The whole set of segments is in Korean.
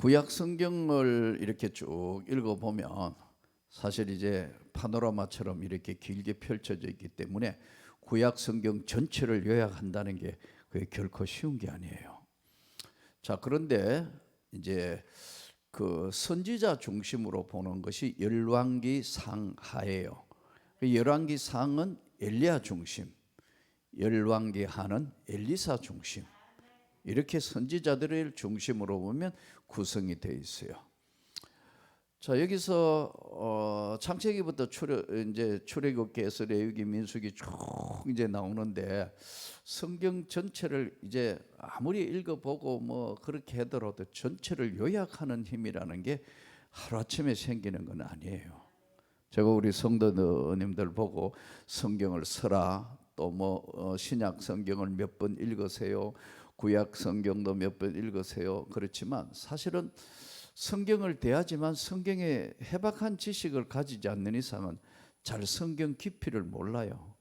구약 성경을 이렇게 쭉 읽어보면 사실 이제 파노라마처럼 이렇게 길게 펼쳐져 있기 때문에 구약 성경 전체를 요약한다는 게 그게 결코 쉬운 게 아니에요. 자, 그런데 이제 그 선지자 중심으로 보는 것이 열왕기 상하예요. 열왕기 상은 엘리야 중심, 열왕기 하는 엘리사 중심, 이렇게 선지자들을 중심으로 보면 구성이 되어 있어요. 자, 여기서 창세기부터 출애굽기에서 레위기, 민수기 쭉 이제 나오는데 성경 전체를 이제 아무리 읽어보고 뭐 그렇게 하더라도 전체를 요약하는 힘이라는 게 하루아침에 생기는 건 아니에요. 제가 우리 성도님들 보고 성경을 서라, 또 뭐 신약 성경을 몇 번 읽으세요, 구약 성경도 몇 번 읽으세요. 그렇지만 사실은 성경을 대하지만 성경에 해박한 지식을 가지지 않는 이상은 잘 성경 깊이를 몰라요.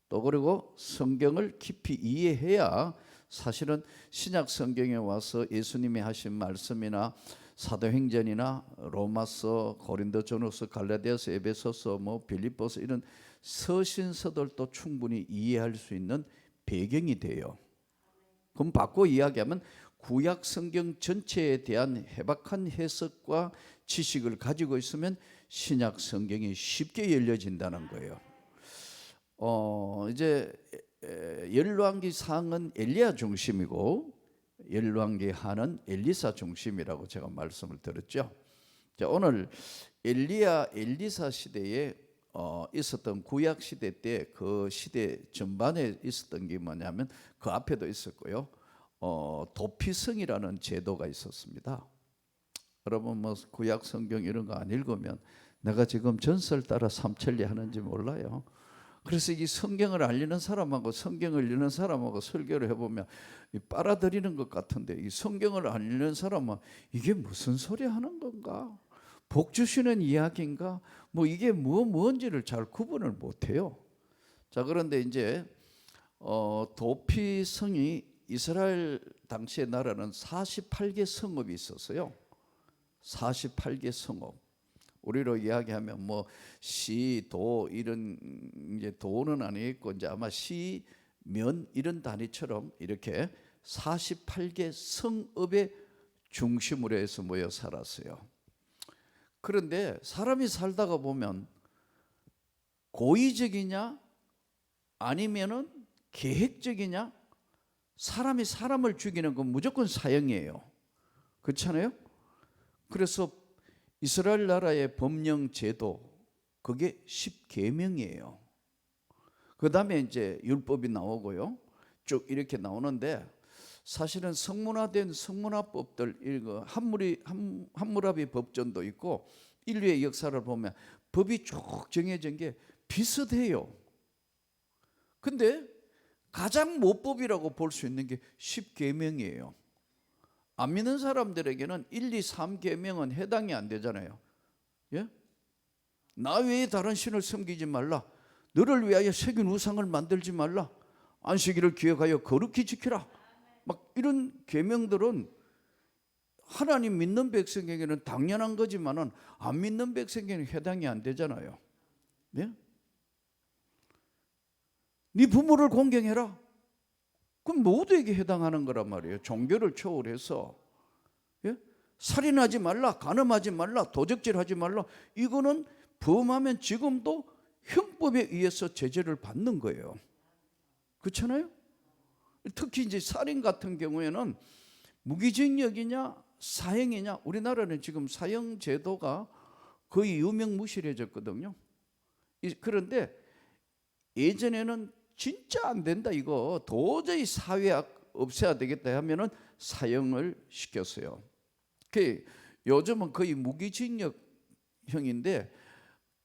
또 그리고 성경을 깊이 이해해야 사실은 신약 성경에 와서 예수님이 하신 말씀이나 사도행전이나 로마서, 고린도전후서, 갈라디아서, 에베소서, 뭐 빌립보서 이런 서신서들도 충분히 이해할 수 있는 배경이 돼요. 그럼 바꿔 이야기하면 구약 성경 전체에 대한 해박한 해석과 지식을 가지고 있으면 신약 성경이 쉽게 열려진다는 거예요. 이제 열왕기 상은 엘리야 중심이고 열왕기 하는 엘리사 중심이라고 제가 말씀을 드렸죠. 자, 오늘 엘리야, 엘리사 시대에 있었던 구약 시대 때 그 시대 전반에 있었던 게 뭐냐면 그 앞에도 있었고요. 도피성이라는 제도가 있었습니다. 여러분 뭐 구약 성경 이런 거 안 읽으면 내가 지금 전설 따라 삼천리 하는지 몰라요. 그래서 이 성경을 알리는 사람하고 성경을 읽는 사람하고 설교를 해보면 빨아들이는 것 같은데, 이 성경을 알리는 사람은 이게 무슨 소리 하는 건가, 복 주시는 이야기인가, 뭐 이게 뭔지를 잘 구분을 못해요. 자, 그런데 이제 도피성이 이스라엘 당시의 나라는 48개 성읍이 있었어요. 48개 성읍. 우리로 이야기하면 뭐 시, 도 이런 이제 도는 아니겠고 이제 아마 시, 면 이런 단위처럼 이렇게 48개 성읍의 중심으로 해서 모여 살았어요. 그런데 사람이 살다가 보면 고의적이냐 아니면은 계획적이냐, 사람이 사람을 죽이는 건 무조건 사형이에요. 그렇잖아요? 그래서 이스라엘 나라의 법령 제도, 그게 10계명이에요. 그 다음에 이제 율법이 나오고요. 쭉 이렇게 나오는데 사실은 성문화된 성문화법들, 함무라비 법전도 있고 인류의 역사를 보면 법이 쭉 정해진 게 비슷해요. 근데 가장 모법이라고 볼 수 있는 게 10계명이에요. 안 믿는 사람들에게는 1, 2, 3계명은 해당이 안 되잖아요. 예? 나 외에 다른 신을 섬기지 말라, 너를 위하여 새긴 우상을 만들지 말라, 안식일을 기억하여 거룩히 지키라, 막 이런 계명들은 하나님 믿는 백성에게는 당연한 거지만은 안 믿는 백성에게는 해당이 안 되잖아요. 예? 네 부모를 공경해라. 그럼 모두에게 해당하는 거란 말이에요. 종교를 초월해서. 예? 살인하지 말라, 간음하지 말라, 도적질하지 말라. 이거는 범하면 지금도 형법에 의해서 제재를 받는 거예요. 그렇잖아요? 특히 이제 살인 같은 경우에는 무기징역이냐 사형이냐, 우리나라는 지금 사형 제도가 거의 유명무실해졌거든요. 그런데 예전에는 진짜 안 된다, 이거 도저히 사회악 없애야 되겠다 하면은 사형을 시켰어요. 요즘은 거의 무기징역형인데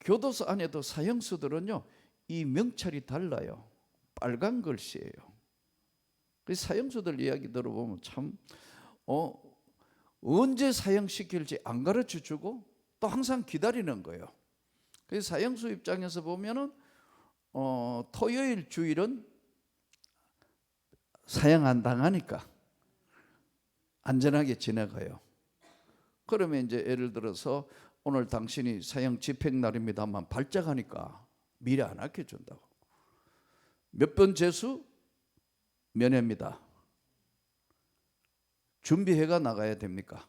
교도소 안에도 사형수들은요 이 명찰이 달라요. 빨간 글씨예요. 그 사형수들 이야기 들어보면 참 언제 사형시킬지 안 가르쳐 주고 또 항상 기다리는 거예요. 그래서 사형수 입장에서 보면은 토요일 주일은 사형 안 당하니까 안전하게 지나가요. 그러면 이제 예를 들어서 오늘 당신이 사형 집행 날입니다만 발작하니까 미리 안 아껴준다고. 몇 번 재수? 면회입니다. 준비해가 나가야 됩니까?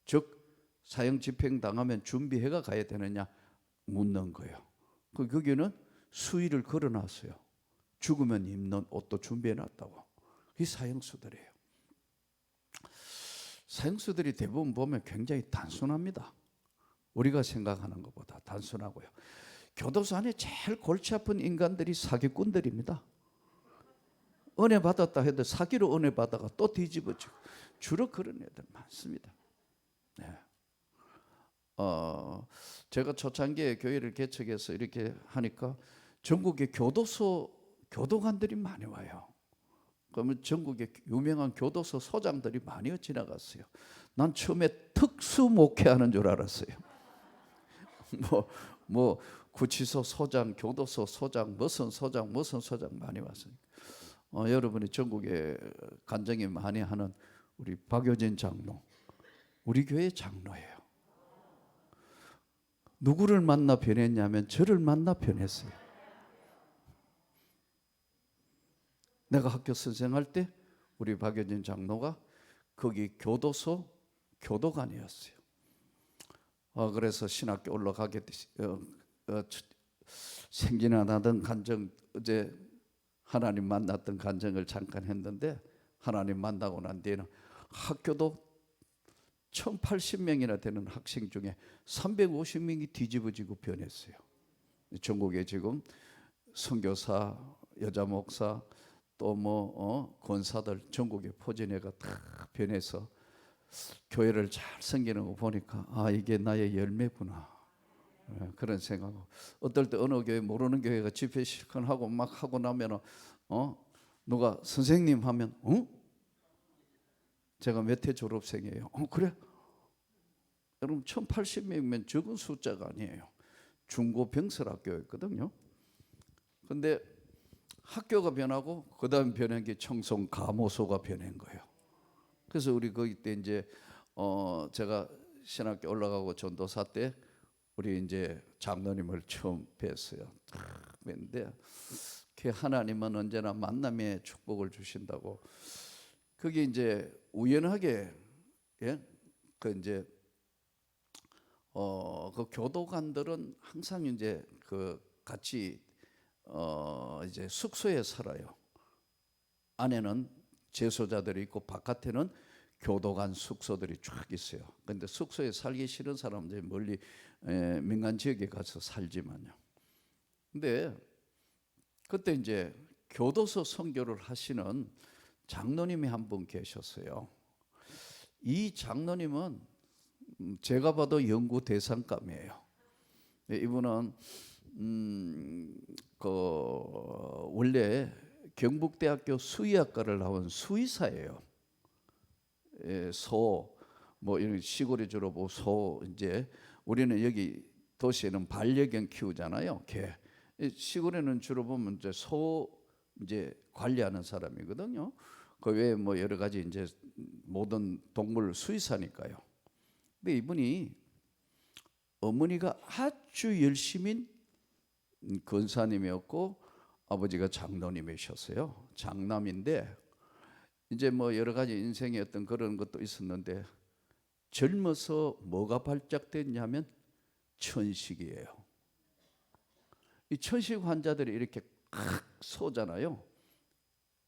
즉 사형 집행 당하면 준비해가 가야 되느냐 묻는 거예요. 거기는 수의를 걸어놨어요. 죽으면 입는 옷도 준비해놨다고. 이 사형수들이에요. 사형수들이 대부분 보면 굉장히 단순합니다. 우리가 생각하는 것보다 단순하고요. 교도소 안에 제일 골치 아픈 인간들이 사기꾼들입니다. 은혜 받았다 해도 사기로 은혜 받다가 또 뒤집어지고 주로 그런 애들 많습니다. 네. 제가 초창기에 교회를 개척해서 이렇게 하니까 전국에 교도소 교도관들이 많이 와요. 그러면 전국에 유명한 교도소 소장들이 많이 지나갔어요. 난 처음에 특수 목회하는 줄 알았어요. 뭐 구치소 소장, 교도소 소장, 무슨 소장 많이 왔어요. 여러분이 전국에 간증이 많이 하는 우리 박효진 장로, 우리 교회 장로예요. 누구를 만나 변했냐면 저를 만나 변했어요. 내가 학교 선생할 때 우리 박효진 장로가 거기 교도소 교도관이었어요. 그래서 신학교 올라가게 생진하던 간증, 어제 하나님 만났던 간증을 잠깐 했는데, 하나님 만나고 난 뒤에는 학교도 1080명이나 되는 학생 중에 350명이 뒤집어지고 변했어요. 전국에 지금 선교사, 여자 목사, 또 권사들 전국에 포진회가 다 변해서 교회를 잘 섬기는 거 보니까 이게 나의 열매구나, 그런 생각하고, 어떨 때 어느 교회 모르는 교회가 집회 실컷하고 막 하고 나면 누가 선생님 하면 제가 몇 회 졸업생이에요. 그래? 여러분 1080명이면 적은 숫자가 아니에요. 중고병설학교였거든요. 근데 학교가 변하고 그 다음 변한 게 청송가모소가 변한 거예요. 그래서 우리 거기 때 이제 제가 신학교 올라가고 전도사 때 우리 이제 장로님을 처음 뵀어요. 뵀는데 그 하나님은 언제나 만남의 축복을 주신다고. 그게 이제 우연하게 그 이제 그 교도관들은 항상 이제 그 같이 이제 숙소에 살아요. 안에는 재소자들이 있고 바깥에는 교도관 숙소들이 쫙 있어요. 그런데 숙소에 살기 싫은 사람들이 멀리 민간 지역에 가서 살지만요. 근데 그때 이제 교도소 선교를 하시는 장로님이 한 분 계셨어요. 이 장로님은 제가 봐도 연구 대상감이에요. 이분은 원래 경북대학교 수의학과를 나온 수의사예요. 이런 시골에 주로 이제 우리는 여기 도시에는 반려견 키우잖아요. 개. 시골에는 주로 보면 이제 관리하는 사람이거든요. 그 외에 여러 가지 이제 모든 동물 수의사니까요. 근데 이분이 어머니가 아주 열심인 권사님이었고 아버지가 장로님이셨어요. 장남인데 이제 여러 가지 인생의 어떤 그런 것도 있었는데 젊어서 뭐가 발작됐냐면 천식이에요. 이 천식 환자들이 이렇게 칵 쏘잖아요.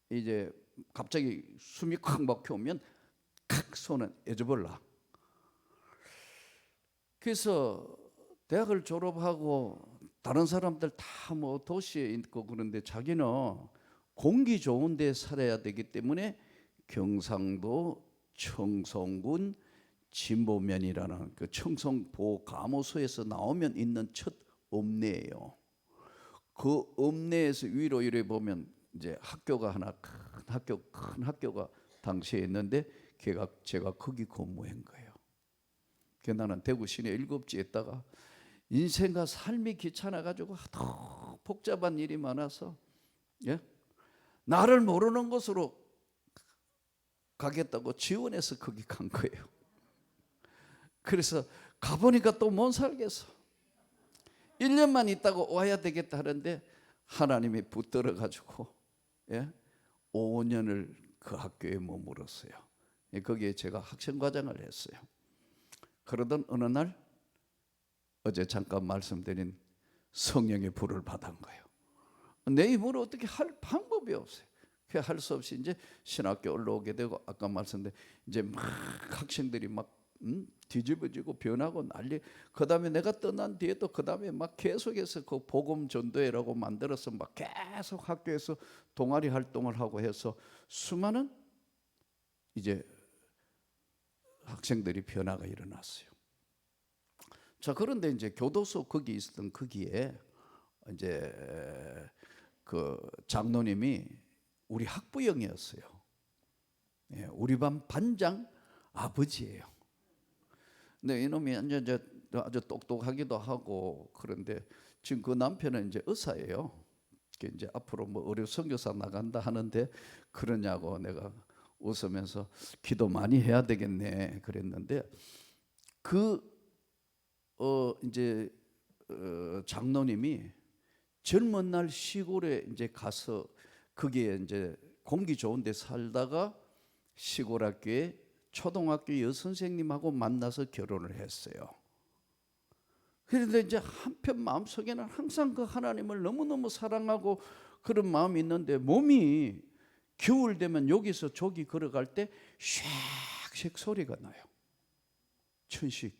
이제 갑자기 숨이 콱 막혀오면 칵 쏘는 에즈볼라. 그래서 대학을 졸업하고 다른 사람들 다 도시에 있고 그런데 자기는 공기 좋은 데 살아야 되기 때문에 경상도 청송군 진보면이라는 그 청송보감호소에서 나오면 있는 첫 읍내예요. 그 읍내에서 위로 이래 보면 이제 학교가 하나 큰 학교가 당시에 있는데 제가 거기 근무한 거예요. 나는 대구 시내 7지에 있다가 인생과 삶이 귀찮아가지고 하도 복잡한 일이 많아서 나를 모르는 곳으로 가겠다고 지원해서 거기 간 거예요. 그래서 가보니까 또 못 살겠어. 1년만 있다고 와야 되겠다 하는데 하나님이 붙들어 가지고 5년을 그 학교에 머물었어요. 거기에 제가 학생과장을 했어요. 그러던 어느 날 어제 잠깐 말씀드린 성령의 불을 받은 거예요. 내 힘으로 어떻게 할 방법이 없어요. 할 수 없이 이제 신학교 올라오게 되고, 아까 말씀드린 이제 막 학생들이 막 뒤집어지고 변하고 난리. 그 다음에 내가 떠난 뒤에도 그 다음에 막 계속해서 그 복음 전도회라고 만들어서 막 계속 학교에서 동아리 활동을 하고 해서 수많은 이제 학생들이 변화가 일어났어요. 자, 그런데 이제 교도소 거기 있었던 거기에 이제 그 장로님이 우리 학부형이었어요. 우리 반 반장 아버지예요. 근데 이놈이 이제 아주 똑똑하기도 하고, 그런데 지금 그 남편은 이제 의사예요. 이제 앞으로 뭐 의료 선교사 나간다 하는데 그러냐고 내가 웃으면서 기도 많이 해야 되겠네 그랬는데, 이제 장로님이 젊은 날 시골에 이제 가서 거기에 이제 공기 좋은 데 살다가 시골 학교에 초등학교 여선생님하고 만나서 결혼을 했어요. 그런데 이제 한편 마음속에는 항상 그 하나님을 너무너무 사랑하고 그런 마음이 있는데, 몸이 겨울 되면 여기서 저기 걸어갈 때 쉑쉑 소리가 나요. 천식.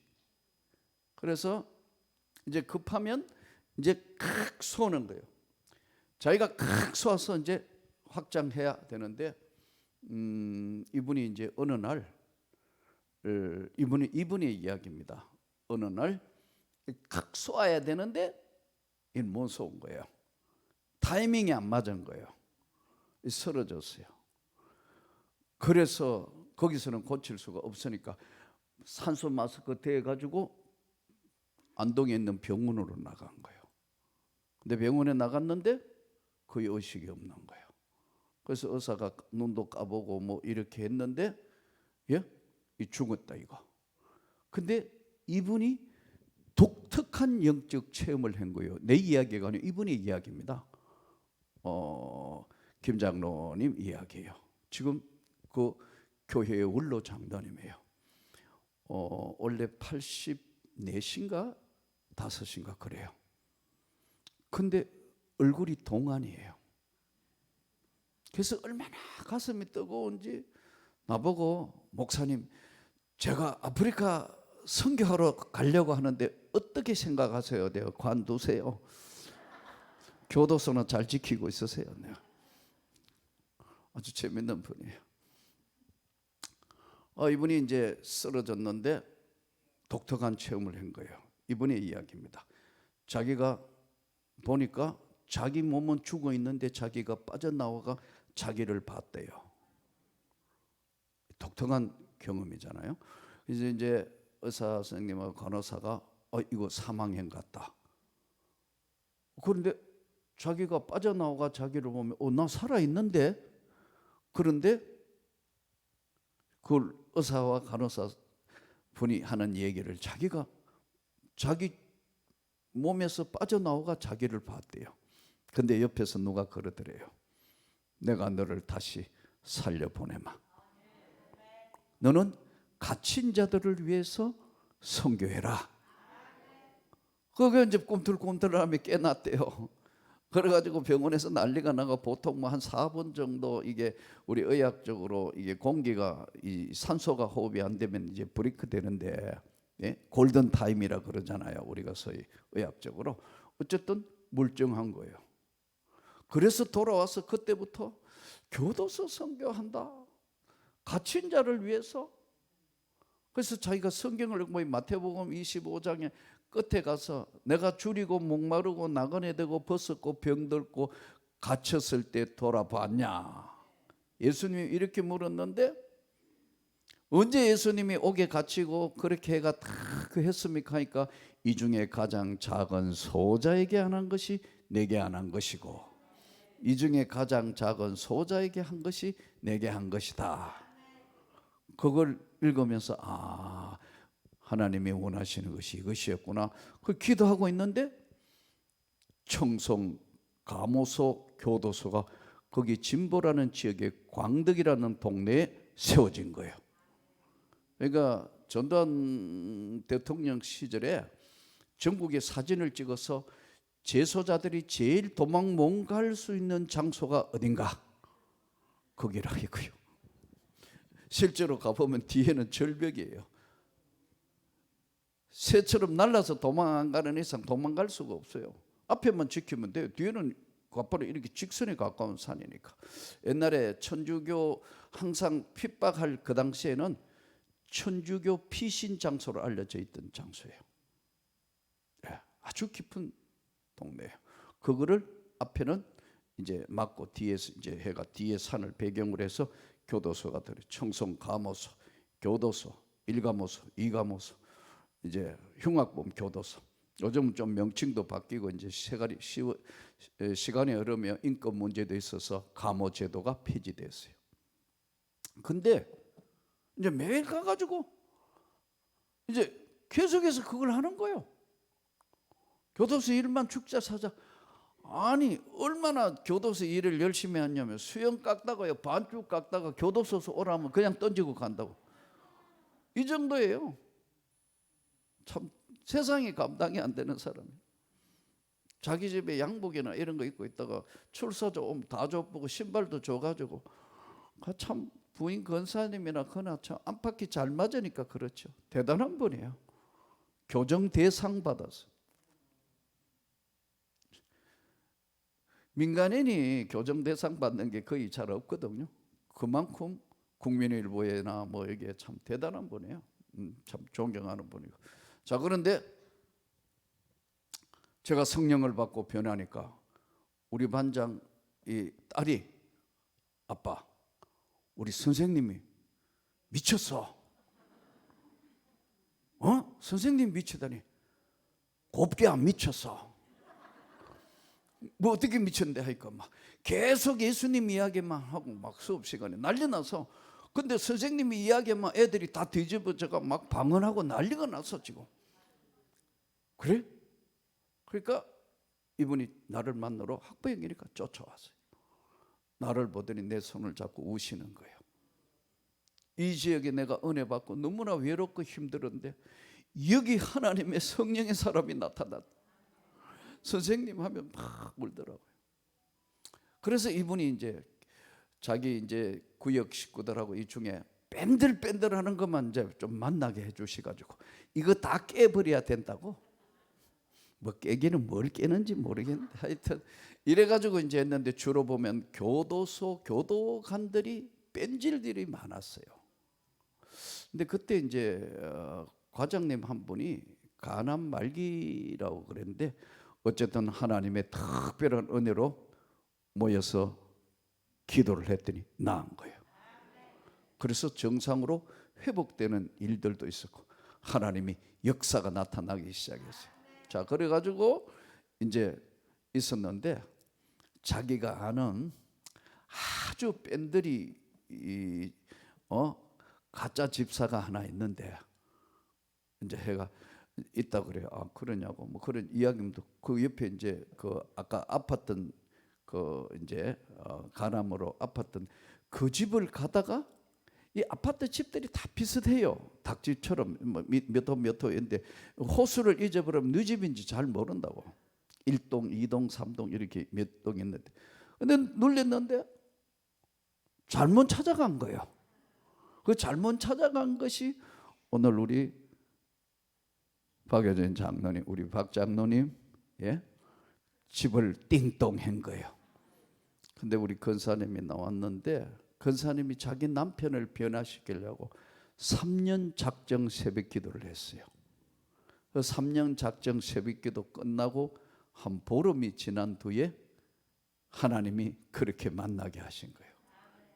그래서 이제 급하면 이제 칵 쏘는 거예요. 자기가 칵 쏘아서 이제 확장해야 되는데, 이분이 이제 어느 날, 이분의 이야기입니다. 어느 날 칵 쏘아야 되는데 이건 못 쏘은 거예요. 타이밍이 안 맞은 거예요. 쓰러졌어요. 그래서 거기서는 고칠 수가 없으니까 산소 마스크 대가지고 안동에 있는 병원으로 나간 거예요. 근데 병원에 나갔는데 거의 의식이 없는 거예요. 그래서 의사가 눈도 까보고 뭐 이렇게 했는데 이 죽었다 이거. 근데 이분이 독특한 영적 체험을 한 거예요. 내 이야기가 아니고 이분의 이야기입니다. 김 장로님 이야기예요. 지금 그 교회의 원로 장로님이에요. 원래 84인가 5인가 그래요. 근데 얼굴이 동안이에요. 그래서 얼마나 가슴이 뜨거운지 나보고, 목사님 제가 아프리카 선교하러 가려고 하는데 어떻게 생각하세요? 내가 관두세요. 교도소는 잘 지키고 있으세요. 내가 아주 재밌는 분이에요. 이분이 이제 쓰러졌는데 독특한 체험을 한 거예요. 이분의 이야기입니다. 자기가 보니까 자기 몸은 죽어 있는데 자기가 빠져나와가 자기를 봤대요. 독특한 경험이잖아요. 그래서 이제 의사 선생님하고 간호사가 이거 사망행 같다. 그런데 자기가 빠져나와가 자기를 보면 나 살아있는데. 그런데 그 의사와 간호사 분이 하는 얘기를, 자기가 자기 몸에서 빠져나와가 자기를 봤대요. 근데 옆에서 누가 그러더래요. 내가 너를 다시 살려보내마. 너는 갇힌 자들을 위해서 선교해라. 그게 이제 꿈틀꿈틀하며 깨났대요. 그래가지고 병원에서 난리가 나가, 보통 뭐 한 4분 정도 이게 우리 의학적으로 이게 공기가 이 산소가 호흡이 안 되면 이제 브레이크 되는데, 골든 타임이라 그러잖아요. 우리가 소위 의학적으로. 어쨌든 멀쩡한 거예요. 그래서 돌아와서 그때부터 교도소 선교한다. 갇힌 자를 위해서. 그래서 자기가 성경을 뭐 마태복음 25장에 끝에 가서 내가 줄이고 목마르고 나그네 되고 벗었고 병들고 갇혔을 때 돌아봤냐. 예수님이 이렇게 물었는데, 언제 예수님이 옥에 갇히고 그렇게 해가 다 그 했습니까 하니까, 이 중에 가장 작은 소자에게 안 한 것이 내게 안 한 것이고, 이 중에 가장 작은 소자에게 한 것이 내게 한 것이다. 그걸 읽으면서 하나님이 원하시는 것이 이것이었구나. 그 기도하고 있는데 청송 가모소 교도소가 거기 진보라는 지역의 광덕이라는 동네에 세워진 거예요. 그러니까 전두환 대통령 시절에 전국에 사진을 찍어서 재소자들이 제일 도망 못 갈 수 있는 장소가 어딘가? 거기라고요. 실제로 가보면 뒤에는 절벽이에요. 새처럼 날아서 도망 안 가는 이상 도망갈 수가 없어요. 앞에만 지키면 돼요. 뒤에는 곧바로 이렇게 직선에 가까운 산이니까. 옛날에 천주교 항상 핍박할 그 당시에는 천주교 피신 장소로 알려져 있던 장소예요. 아주 깊은 동네예요. 그거를 앞에는 이제 막고 뒤에서 이제 해가 뒤에 산을 배경으로 해서 교도소가 들어 청송 가모소, 교도소, 1가모소, 2가모소, 이제 흉악범 교도소. 요즘 좀 명칭도 바뀌고 이제 시간이 흐르며 인권 문제도 있어서 가모 제도가 폐지됐어요. 근데 이제 매일 가가지고 이제 계속해서 그걸 하는 거예요. 교도소 일만 죽자 사자. 아니 얼마나 교도소 일을 열심히 했냐면 수영 깎다가요 반죽 깎다가 교도소에서 오라면 그냥 던지고 간다고. 이 정도예요. 참 세상이 감당이 안 되는 사람이. 자기 집에 양복이나 이런 거 입고 있다가 출소자 오면 다 줘보고 신발도 줘가지고 참 부인 권사님이나 그나 참 안팎이 잘 맞으니까 그렇죠. 대단한 분이에요. 교정 대상 받았어. 민간인이 교정 대상 받는 게 거의 잘 없거든요. 그만큼 국민일보에나 뭐 이게 참 대단한 분이에요. 참 존경하는 분이고. 자, 그런데 제가 성령을 받고 변하니까 우리 반장 이 딸이 아빠 우리 선생님이 미쳤어. 선생님 미치다니. 곱게 안 미쳤어. 뭐 어떻게 미쳤는데 하니까 막 계속 예수님 이야기만 하고 막 수업 시간에 난리 나서. 근데 선생님이 이야기만 애들이 다 뒤집어져가 막 방언하고 난리가 났어 지금. 그래? 그러니까 이분이 나를 만나러 학부형이니까 쫓아왔어요. 나를 보더니 내 손을 잡고 우시는 거예요. 이 지역에 내가 은혜 받고 너무나 외롭고 힘들었는데 여기 하나님의 성령의 사람이 나타났다. 선생님 하면 막 울더라고요. 그래서 이분이 이제 자기 이제 구역 식구들하고 이 중에 뺀들뺀들 하는 것만 이제 좀 만나게 해주시가지고 이거 다 깨버려야 된다고. 뭐 깨기는 뭘 깨는지 모르겠는데 하여튼 이래가지고 이제 했는데 주로 보면 교도소 교도관들이 뺀질들이 많았어요. 근데 그때 이제 과장님 한 분이 간암 말기라고 그랬는데 어쨌든 하나님의 특별한 은혜로 모여서 기도를 했더니 나은 거예요. 그래서 정상으로 회복되는 일들도 있었고 하나님이 역사가 나타나기 시작했어요. 자, 그래가지고 이제 있었는데 자기가 아는 아주 뺀들이 가짜 집사가 하나 있는데 이제 해가 있다 그래요. 아 그러냐고 뭐 그런 이야기도 그 옆에 이제 그 아까 아팠던 그 이제 간암으로 아팠던 그 집을 가다가 이 아파트 집들이 다 비슷해요. 닭집처럼 몇 호인데 호수를 잊어버리면 네 집인지 잘 모른다고. 1동, 2동, 3동 이렇게 몇 동 있는데 근데 놀랬는데 잘못 찾아간 거예요. 그 잘못 찾아간 것이 오늘 우리 박여진 장로님, 우리 박 장로님 집을 띵동한 거예요. 근데 우리 권사님이 나왔는데 권사님이 자기 남편을 변화시키려고 3년 작정 새벽 기도를 했어요. 그 3년 작정 새벽 기도 끝나고 한 보름이 지난 뒤에 하나님이 그렇게 만나게 하신 거예요.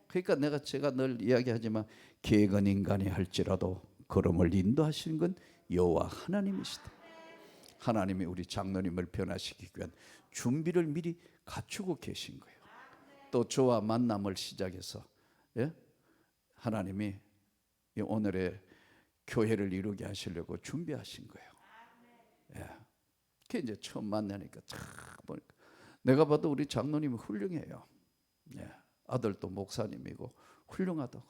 그러니까 제가 늘 이야기하지만 계획은 인간이 할지라도 걸음을 인도하시는 건 여호와 하나님이시다. 하나님이 우리 장로님을 변화시키기 위한 준비를 미리 갖추고 계신 거예요. 또 저와 만남을 시작해서 하나님이 오늘의 교회를 이루게 하시려고 준비하신 거예요. 예. 그게 이제 처음 만나니까 참 보니까 내가 봐도 우리 장로님이 훌륭해요. 예. 아들도 목사님이고 훌륭하다고.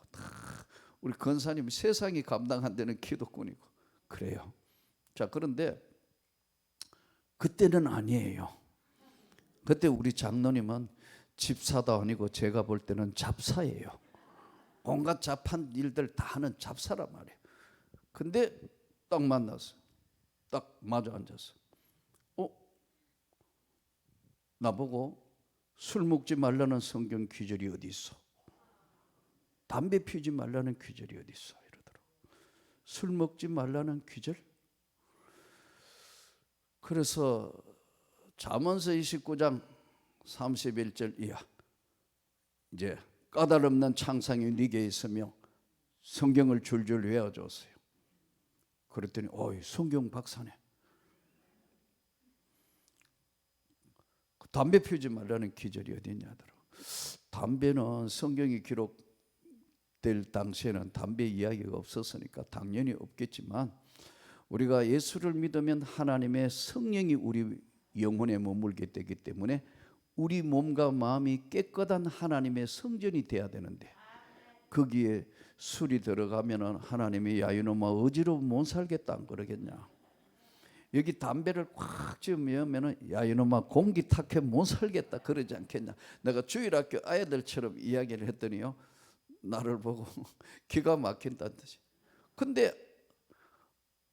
우리 권사님 세상이 감당 안 되는 기도꾼이고 그래요. 자, 그런데 그때는 아니에요. 그때 우리 장로님은 집사도 아니고 제가 볼 때는 잡사예요. 온갖 잡한 일들 다 하는 잡사란 말이에요. 근데 딱 만났어. 딱 마주 앉았어. 나보고 술 먹지 말라는 성경 규절이 어디 있어? 담배 피우지 말라는 규절이 어디 있어? 이러더라고. 술 먹지 말라는 규절? 그래서 잠언서 29장 31절 이하, 이제 까닭없는 창상이 네게 있으며 성경을 줄줄 외워줬어요. 그랬더니 성경 박사네. 담배 피우지 말라는 기절이 어디 있냐더라고. 담배는 성경이 기록될 당시에는 담배 이야기가 없었으니까 당연히 없겠지만, 우리가 예수를 믿으면 하나님의 성령이 우리 영혼에 머물게 되기 때문에 우리 몸과 마음이 깨끗한 하나님의 성전이 돼야 되는데, 거기에 술이 들어가면은 하나님이 야 이놈아 어지러워 못 살겠다 안 그러겠냐. 여기 담배를 꽉 찌우면은 야 이놈아 공기 탁해 못 살겠다 그러지 않겠냐. 내가 주일학교 아이들처럼 이야기를 했더니요, 나를 보고 기가 막힌다는 뜻이. 근데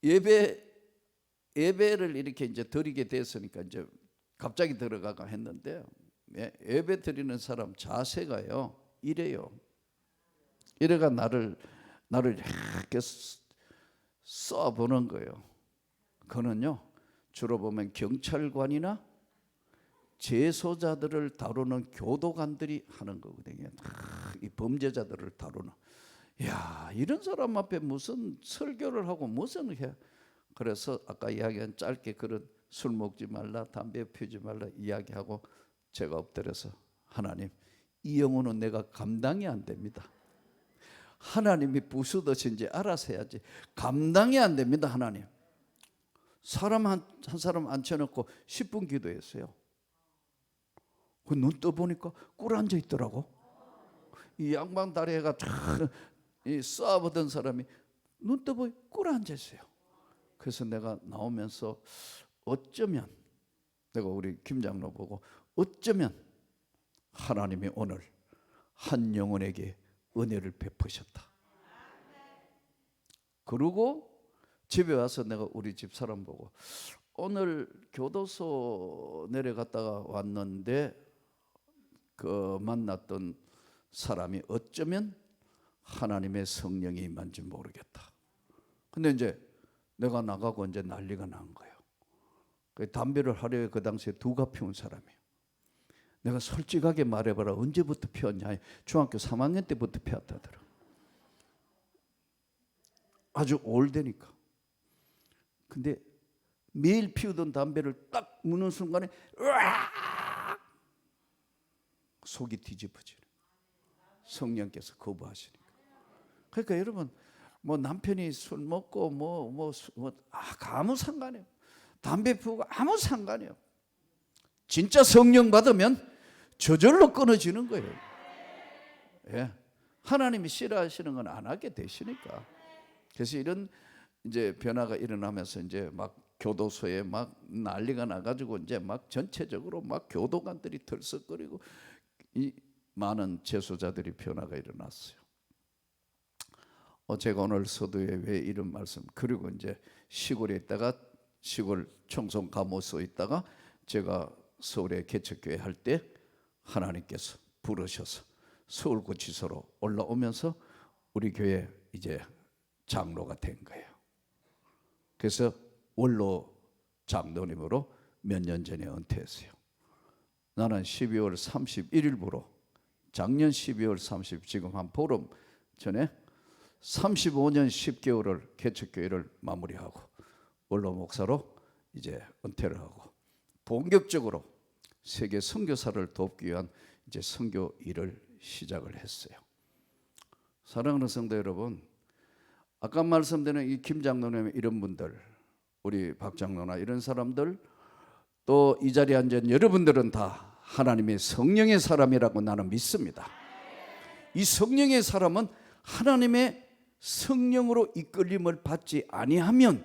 예배를 이렇게 이제 드리게 됐으니까 이제 갑자기 들어가가 했는데, 예배 드리는 사람 자세가요 이래요. 이래가 나를 이렇게 쏴보는 거예요. 그는요 주로 보면 경찰관이나 재소자들을 다루는 교도관들이 하는 거거든요. 이 범죄자들을 다루는. 야, 이런 사람 앞에 무슨 설교를 하고 무슨 해. 그래서 아까 이야기한 짧게 그런 술 먹지 말라 담배 피우지 말라 이야기하고 제가 엎드려서 하나님 이 영혼은 내가 감당이 안 됩니다. 하나님이 부수듯인지 알아서 해야지. 감당이 안 됩니다. 하나님. 사람 한 사람 앉혀놓고 10분 기도했어요. 그 눈 떠보니까 꿇어 앉아 있더라고. 이 양반 다리가 쏴보던 사람이 눈 떠보니 꿇어 앉아 있어요. 그래서 내가 나오면서 어쩌면 내가 우리 김 장로 보고 어쩌면 하나님이 오늘 한 영혼에게 은혜를 베푸셨다. 그러고 집에 와서 내가 우리 집 사람 보고 오늘 교도소 내려갔다가 왔는데 그 만났던 사람이 어쩌면 하나님의 성령이 임한지 모르겠다. 근데 이제 내가 나가고 이제 난리가 난 거예요. 담배를 하루에 그 당시에 2갑 피운 사람이에요. 내가 솔직하게 말해봐라. 언제부터 피웠냐. 중학교 3학년 때부터 피웠다더라. 아주 올드니까. 근데 매일 피우던 담배를 딱 무는 순간에 으악! 속이 뒤집어지는. 성령께서 거부하시니까. 그러니까 여러분 뭐 남편이 술 먹고 아무 상관이 없고 담배 피우고 아무 상관이 없고 진짜 성령 받으면 저절로 끊어지는 거예요. 예. 하나님이 싫어하시는 건 안 하게 되시니까. 그래서 이런 이제 변화가 일어나면서 이제 막 교도소에 막 난리가 나가지고 이제 막 전체적으로 막 교도관들이 들썩거리고 이 많은 재소자들이 변화가 일어났어요. 제가 오늘 서두에 왜 이런 말씀, 그리고 이제 시골에 있다가 시골 청송 감호소에 있다가 제가 서울에 개척교회 할 때 하나님께서 부르셔서 서울구치소로 올라오면서 우리 교회 이제 장로가 된 거예요. 그래서 원로 장로님으로 몇 년 전에 은퇴했어요. 나는 12월 31일부로 작년 12월 30일 지금 한 보름 전에 35년 10개월을 개척교회를 마무리하고 원로 목사로 이제 은퇴를 하고 본격적으로 세계 선교사를 돕기 위한 이제 선교 일을 시작을 했어요. 사랑하는 성도 여러분, 아까 말씀드린 이 김 장로님 이런 분들, 우리 박 장로나 이런 사람들, 또 이 자리에 앉은 여러분들은 다 하나님의 성령의 사람이라고 나는 믿습니다. 이 성령의 사람은 하나님의 성령으로 이끌림을 받지 아니하면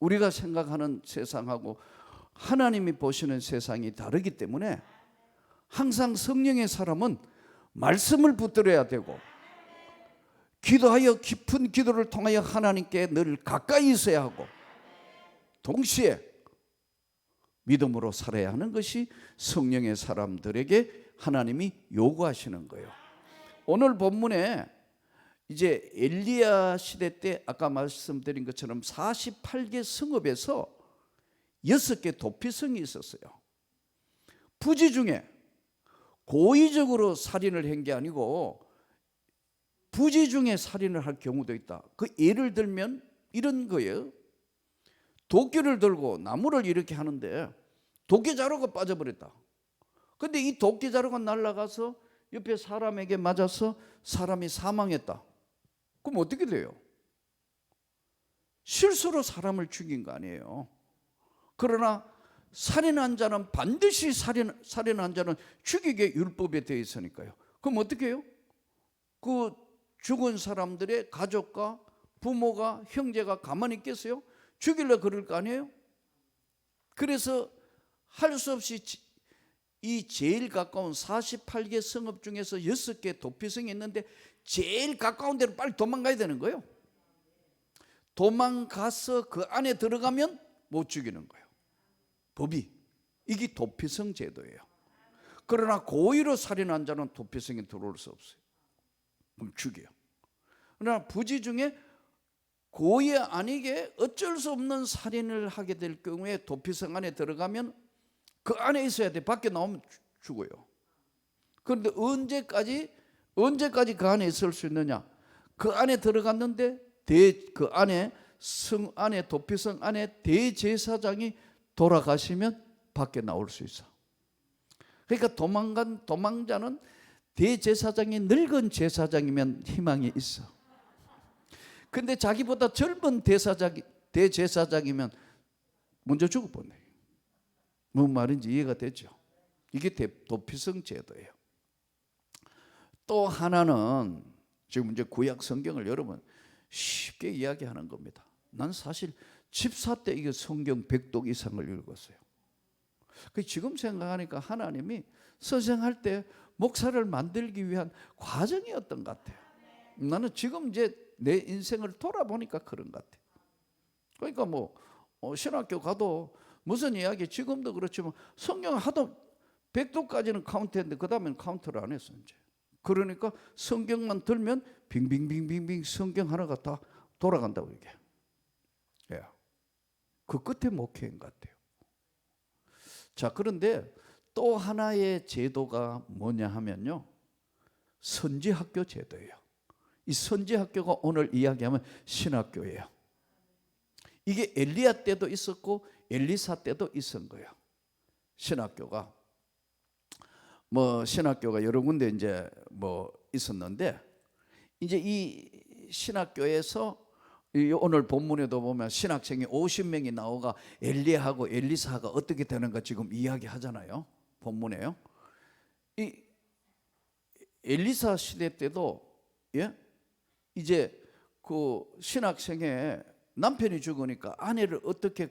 우리가 생각하는 세상하고 하나님이 보시는 세상이 다르기 때문에 항상 성령의 사람은 말씀을 붙들어야 되고 기도하여 깊은 기도를 통하여 하나님께 늘 가까이 있어야 하고 동시에 믿음으로 살아야 하는 것이 성령의 사람들에게 하나님이 요구하시는 거예요. 오늘 본문에 이제 엘리야 시대 때 아까 말씀드린 것처럼 48개 성읍에서 6개 도피성이 있었어요. 부지 중에 고의적으로 살인을 한 게 아니고 부지 중에 살인을 할 경우도 있다. 그 예를 들면 이런 거예요. 도끼를 들고 나무를 이렇게 하는데 도끼 자루가 빠져버렸다. 근데 이 도끼 자루가 날아가서 옆에 사람에게 맞아서 사람이 사망했다. 그럼 어떻게 돼요? 실수로 사람을 죽인 거 아니에요. 그러나 살인한 자는 반드시 살인한 자는 죽이게 율법에 되어 있으니까요. 그럼 어떻게 해요? 그 죽은 사람들의 가족과 부모가 형제가 가만히 있겠어요? 죽이려 그럴 거 아니에요? 그래서 할 수 없이 이 제일 가까운 48개 성읍 중에서 6개 도피성이 있는데 제일 가까운 데로 빨리 도망가야 되는 거예요. 도망가서 그 안에 들어가면 못 죽이는 거예요. 법이. 이게 도피성 제도예요. 그러나 고의로 살인한 자는 도피성에 들어올 수 없어요. 그럼 죽여요. 그러나 부지 중에 고의 아니게 어쩔 수 없는 살인을 하게 될 경우에 도피성 안에 들어가면 그 안에 있어야 돼. 밖에 나오면 죽어요. 그런데 언제까지 그 안에 있을 수 있느냐? 그 안에 들어갔는데 그 안에 성 안에 도피성 안에 대제사장이 돌아가시면 밖에 나올 수 있어. 그러니까 도망자는 대제사장이 늙은 제사장이면 희망이 있어. 근데 자기보다 젊은 대제사장이면 먼저 죽어버려요. 뭔 말인지 이해가 되죠? 이게 도피성 제도예요. 또 하나는 지금 이제 구약 성경을 여러분 쉽게 이야기하는 겁니다. 난 사실 집사 때 이게 성경 100독 이상을 읽었어요. 지금 생각하니까 하나님이 선생할 때 목사를 만들기 위한 과정이었던 것 같아요. 나는 지금 이제 내 인생을 돌아보니까 그런 것 같아요. 그러니까 신학교 가도 무슨 이야기 지금도 그렇지만 성경 하도 100도까지는 카운트했는데 그 다음에는 카운트를 안 했어 이제. 그러니까 성경만 들면 빙빙빙빙빙 성경 하나가 다 돌아간다고 이게. 예. 그 끝에 목회인 것 같아요. 자, 그런데 또 하나의 제도가 뭐냐 하면요, 선지학교 제도예요. 이 선지학교가 오늘 이야기하면 신학교예요. 이게 엘리야 때도 있었고 엘리사 때도 있은 거예요. 신학교가 신학교가 여러 군데 이제 있었는데 이제 이 신학교에서 오늘 본문에도 보면 신학생이 50명이 나오가 엘리야하고 엘리사가 어떻게 되는가 지금 이야기하잖아요. 본문에요. 이 엘리사 시대 때도 이제 그 신학생의 남편이 죽으니까 아내를 어떻게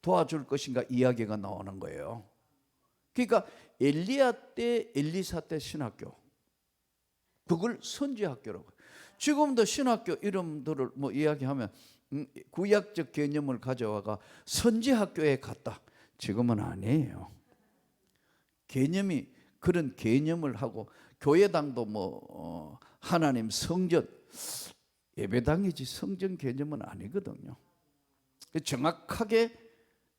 도와줄 것인가 이야기가 나오는 거예요. 그러니까 엘리야 때 엘리사 때 신학교, 그걸 선지학교라고. 지금도 신학교 이름들을 이야기하면 구약적 개념을 가져와가 선지학교에 갔다. 지금은 아니에요. 개념이 그런 개념을 하고 교회당도 하나님 성전 예배당이지 성전 개념은 아니거든요. 정확하게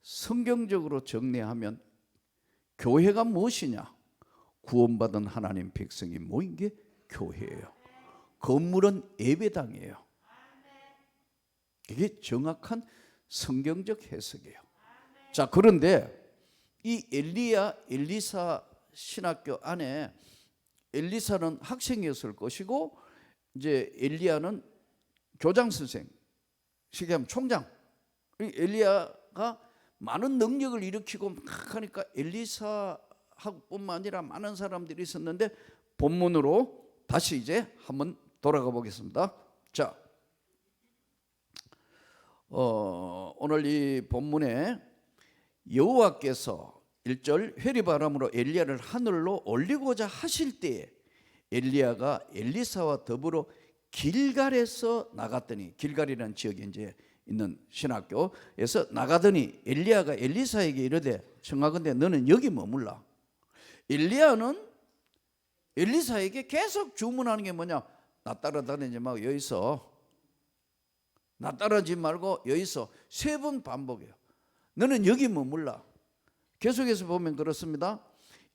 성경적으로 정리하면 교회가 무엇이냐? 구원받은 하나님 백성이 모인 게 교회예요. 건물은 예배당이에요. 이게 정확한 성경적 해석이에요. 자, 그런데 이 엘리야, 엘리사 신학교 안에 엘리사는 학생이었을 것이고 이제 엘리야는 교장 선생, 쉽게 하면 총장. 엘리야가 많은 능력을 일으키고 막 하니까 엘리사뿐만 아니라 많은 사람들이 있었는데, 본문으로 다시 이제 한번 돌아가 보겠습니다. 자, 오늘 이 본문에 여호와께서 1절 회리바람으로 엘리야를 하늘로 올리고자 하실 때에 엘리야가 엘리사와 더불어 길갈에서 나갔더니, 길갈이라는 지역에 이제 있는 신학교에서 나가더니 엘리야가 엘리사에게 이르되 청하건대 너는 여기 머물라. 엘리야는 엘리사에게 계속 주문하는 게 뭐냐? 나 따라다니지 말고 여기 있어. 나 따라하지 말고 여기 있어. 3번 반복해요. 너는 여기 머물라. 계속해서 보면 그렇습니다.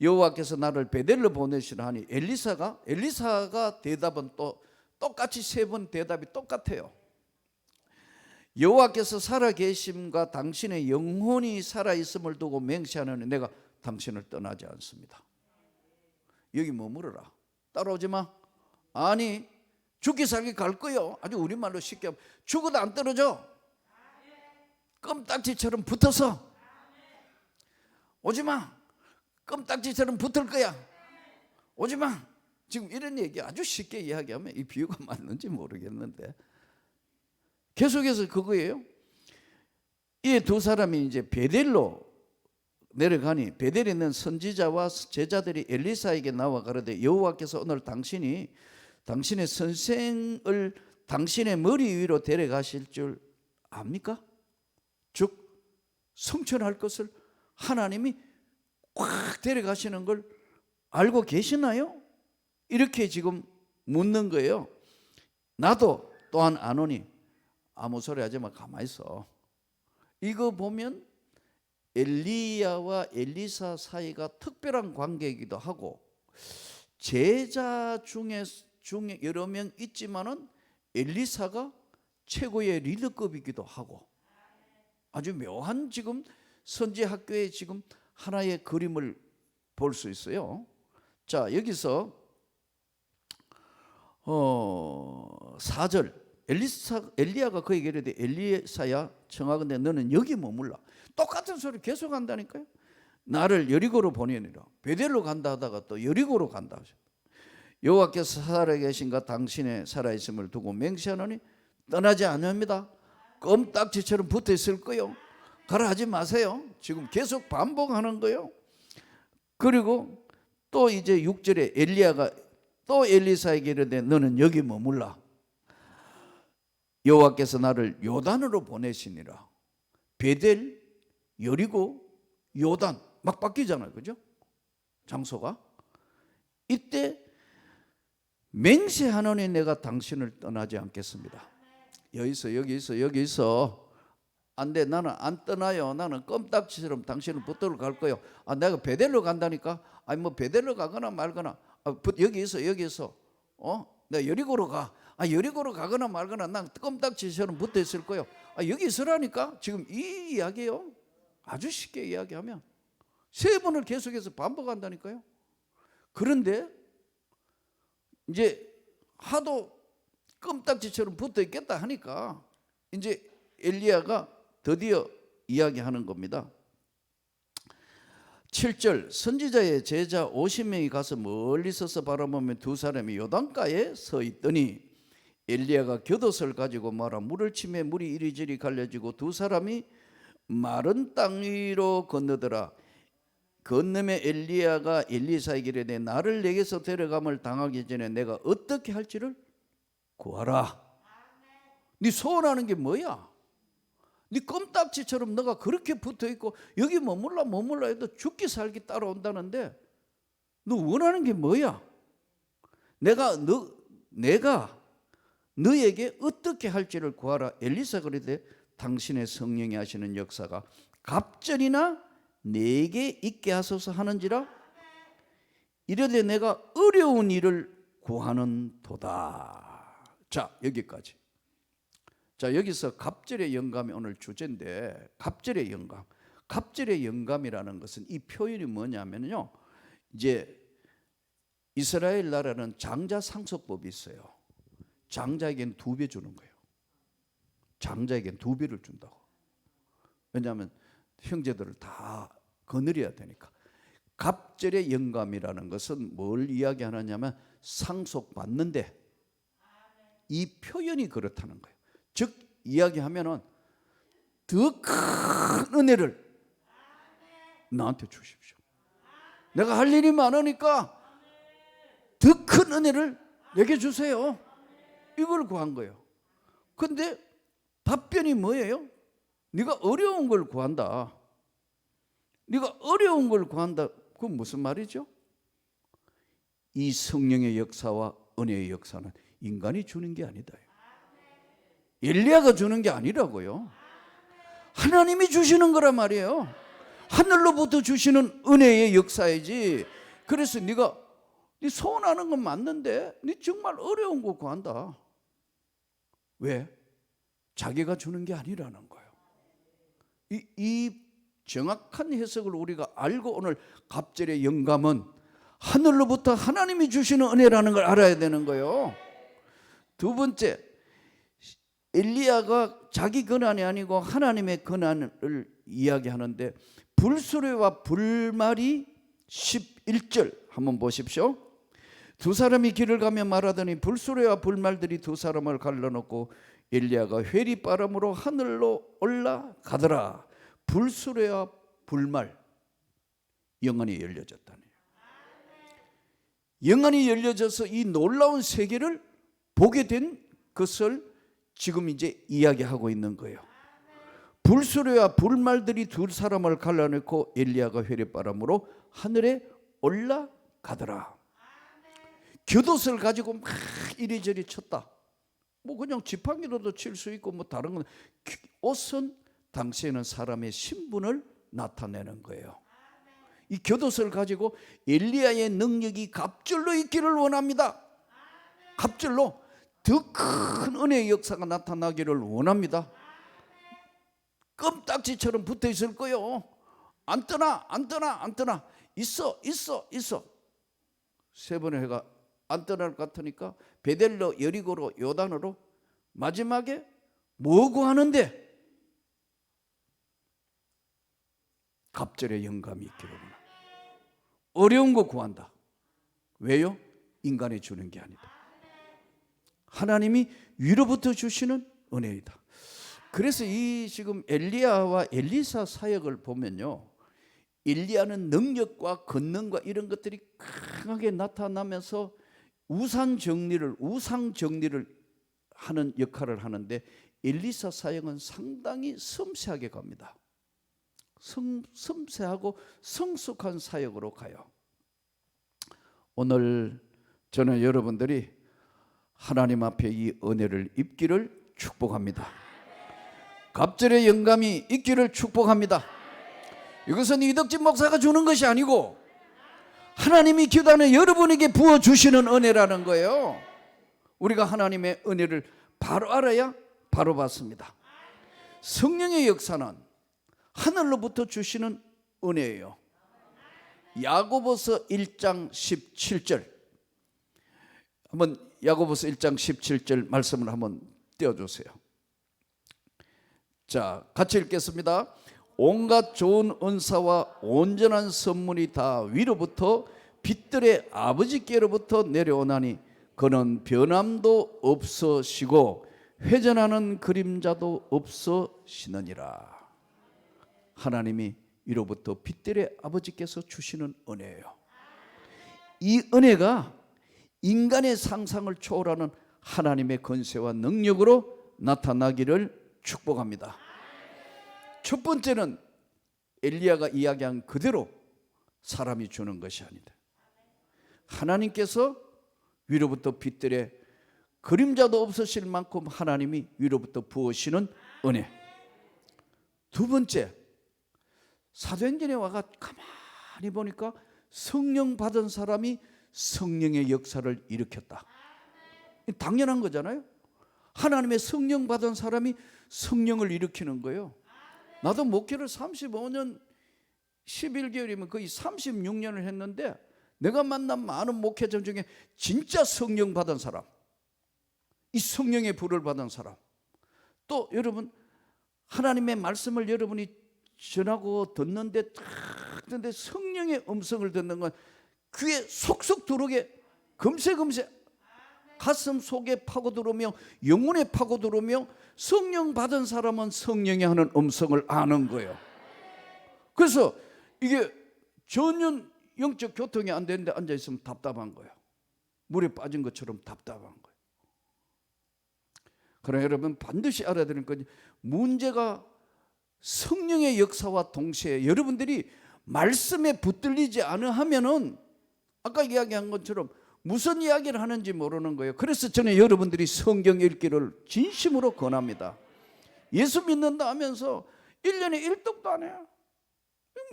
여호와께서 나를 베델로 보내시라 하니 엘리사가 대답은 또 똑같이 3번 대답이 똑같아요. 여호와께서 살아계심과 당신의 영혼이 살아있음을 두고 맹세하노니 내가 당신을 떠나지 않습니다. 여기 머무르라. 따라오지 마. 아니, 죽기 살기 갈 거요. 아주 우리말로 쉽게 하면 죽어도 안 떨어져. 껌딱지처럼 붙어서 오지 마. 껌딱지처럼 붙을 거야. 오지 마. 지금 이런 얘기 아주 쉽게 이야기하면 이 비유가 맞는지 모르겠는데 계속해서 그거예요. 이 2사람이 이제 베델로 내려가니 베델에 있는 선지자와 제자들이 엘리사에게 나와 가로되 여호와께서 오늘 당신의 선생을 당신의 머리 위로 데려가실 줄 압니까? 즉 성천할 것을 하나님이 꽉 데려가시는 걸 알고 계시나요? 이렇게 지금 묻는 거예요. 나도 또한 아노니. 아무 소리 하지 마. 가만히 있어. 이거 보면 엘리야와 엘리사 사이가 특별한 관계이기도 하고, 제자 중에 여러 명 있지만은 엘리사가 최고의 리더급이기도 하고, 아주 묘한 지금 선지 학교의 지금 하나의 그림을 볼 수 있어요. 자, 여기서 4절 엘리야가 그에게 이르되 엘리사야 청하건대 너는 여기 머물라. 똑같은 소리 계속 한다니까요. 나를 여리고로 보내니라. 베델로 간다 하다가 또 여리고로 간다 하셨다. 여호와께서 살아계신가 당신의 살아있음을 두고 맹세하노니 떠나지 않습니다. 껌딱지처럼 붙어 있을 거요. 가라 하지 마세요. 지금 계속 반복하는 거예요. 그리고 또 이제 6절에 엘리야가 또 엘리사에게 이르되 너는 여기 머물라. 여호와께서 나를 요단으로 보내시니라. 베델, 여리고, 요단 막 바뀌잖아요. 그죠? 장소가. 이때 맹세하노니 내가 당신을 떠나지 않겠습니다. 여기 있어. 안 돼. 나는 안 떠나요. 나는 껌딱지처럼 당신을 붙들어 갈 거예요. 내가 베델로 간다니까. 아니 뭐 베델로 가거나 말거나. 여기 있어. 내가 여리고로 가. 여리고로 가거나 말거나 난 껌딱지처럼 붙어 있을 거예요. 여기 있으라니까. 지금 이 이야기예요. 아주 쉽게 이야기하면 3번을 계속해서 반복한다니까요. 그런데 이제 하도 껌딱지처럼 붙어 있겠다 하니까 이제 엘리야가 드디어 이야기하는 겁니다. 7절 선지자의 제자 50명이 가서 멀리 서서 바라보면 2사람이 요단가에 서 있더니 엘리야가 곁옷을 가지고 말아 물을 치매 물이 이리저리 갈려지고 2사람이 마른 땅 위로 건너더라. 건너매 엘리야가 엘리사에게 이르되 나를 내게서 데려감을 당하기 전에 내가 어떻게 할지를 구하라. 네 소원하는 게 뭐야? 네 껌딱지처럼 너가 그렇게 붙어있고 여기 머물라 해도 죽기 살기 따라온다는데 너 원하는 게 뭐야? 내가 너에게 어떻게 할지를 구하라. 엘리사가 그러되 당신의 성령이 하시는 역사가 갑절이나 내게 있게 하소서 하는지라. 이르되 내가 어려운 일을 구하는 도다. 자, 여기까지. 자, 여기서 갑절의 영감이 오늘 주제인데, 갑절의 영감이라는 것은 이 표현이 뭐냐면요, 이제 이스라엘 나라는 장자 상속법이 있어요. 장자에겐 2배 주는 거예요. 장자에겐 2배를 준다고. 왜냐하면 형제들을 다 거느려야 되니까. 갑절의 영감이라는 것은 뭘 이야기하느냐면 상속받는데, 이 표현이 그렇다는 거예요. 즉 이야기하면은 더 큰 은혜를 나한테 주십시오. 내가 할 일이 많으니까 더 큰 은혜를 내게 주세요. 이걸 구한 거예요. 근데 답변이 뭐예요? 네가 어려운 걸 구한다. 네가 어려운 걸 구한다. 그건 무슨 말이죠? 이 성령의 역사와 은혜의 역사는 인간이 주는 게 아니다. 엘리야가 주는 게 아니라고요. 하나님이 주시는 거란 말이에요. 하늘로부터 주시는 은혜의 역사이지. 그래서 네가 네 소원하는 건 맞는데 네 정말 어려운 거 구한다. 왜? 자기가 주는 게 아니라는 거예요. 이 정확한 해석을 우리가 알고 오늘 갑절의 영감은 하늘로부터 하나님이 주시는 은혜라는 걸 알아야 되는 거예요. 두 번째, 엘리야가 자기 권한이 아니고 하나님의 권한을 이야기하는데, 불수레와 불말이 11절 한번 보십시오. 두 사람이 길을 가며 말하더니 불수레와 불말들이 두 사람을 갈라놓고 엘리야가 회리바람으로 하늘로 올라가더라. 불수레와 불말, 영안이 열려졌다니. 영안이 열려져서 이 놀라운 세계를 보게 된 것을 지금 이제 이야기하고 있는 거예요. 불수레와 불말들이 두 사람을 갈라놓고 엘리야가 회리바람으로 하늘에 올라가더라. 곁옷을 가지고 막 이리저리 쳤다. 뭐 그냥 지팡이로도 칠 수 있고 뭐 다른 건, 옷은 당시에는 사람의 신분을 나타내는 거예요. 이 곁옷을 가지고 엘리야의 능력이 갑절로 있기를 원합니다. 갑절로 더 큰 은혜의 역사가 나타나기를 원합니다. 껌딱지처럼 붙어 있을 거예요. 안 떠나, 안 떠나, 안 떠나. 있어. 세 번의 해가 안 떠날 것 같으니까 베델로, 여리고로, 요단으로 마지막에 뭐 구하는데? 갑절의 영감이 있기를 원합니다. 어려운 거 구한다. 왜요? 인간이 주는 게 아니다. 하나님이 위로부터 주시는 은혜이다. 그래서 이 지금 엘리야와 엘리사 사역을 보면요, 엘리야는 능력과 권능과 이런 것들이 강하게 나타나면서 우상 정리를 하는 역할을 하는데, 엘리사 사역은 상당히 섬세하게 갑니다. 섬세하고 성숙한 사역으로 가요. 오늘 저는 여러분들이 하나님 앞에 이 은혜를 입기를 축복합니다. 갑절의 영감이 있기를 축복합니다. 이것은 이덕진 목사가 주는 것이 아니고 하나님이 기도하는 여러분에게 부어주시는 은혜라는 거예요. 우리가 하나님의 은혜를 바로 알아야 바로 받습니다. 성령의 역사는 하늘로부터 주시는 은혜예요. 야고보서 1장 17절, 한번 야고보서 1장 17절 말씀을 한번 띄워주세요. 자, 같이 읽겠습니다. 온갖 좋은 은사와 온전한 선물이 다 위로부터 빛들의 아버지께로부터 내려오나니 그는 변함도 없으시고 회전하는 그림자도 없으시느니라. 하나님이 위로부터 빛들의 아버지께서 주시는 은혜예요. 이 은혜가 인간의 상상을 초월하는 하나님의 권세와 능력으로 나타나기를 축복합니다. 첫 번째는 엘리야가 이야기한 그대로 사람이 주는 것이 아니다. 하나님께서 위로부터 빛들의 그림자도 없으실 만큼 하나님이 위로부터 부으시는 은혜. 두 번째, 사도행전에 와가 가만히 보니까 성령 받은 사람이 성령의 역사를 일으켰다. 당연한 거잖아요. 하나님의 성령 받은 사람이 성령을 일으키는 거예요. 나도 목회를 35년 11개월이면 거의 36년을 했는데, 내가 만난 많은 목회자 중에 진짜 성령 받은 사람, 이 성령의 불을 받은 사람, 또 여러분 하나님의 말씀을 여러분이 전하고 듣는데 성령의 음성을 듣는 건 귀에 속속 들어오게 금세금세 가슴 속에 파고들으며 영혼에 파고들으며 성령 받은 사람은 성령이 하는 음성을 아는 거예요. 그래서 이게 전혀 영적 교통이 안 되는데 앉아있으면 답답한 거예요. 물에 빠진 것처럼 답답한 거예요. 그러나 여러분 반드시 알아야 되는 건 문제가 성령의 역사와 동시에 여러분들이 말씀에 붙들리지 않으면은 아까 이야기한 것처럼 무슨 이야기를 하는지 모르는 거예요. 그래서 저는 여러분들이 성경 읽기를 진심으로 권합니다. 예수 믿는다 하면서 1년에 1독도 안 해요.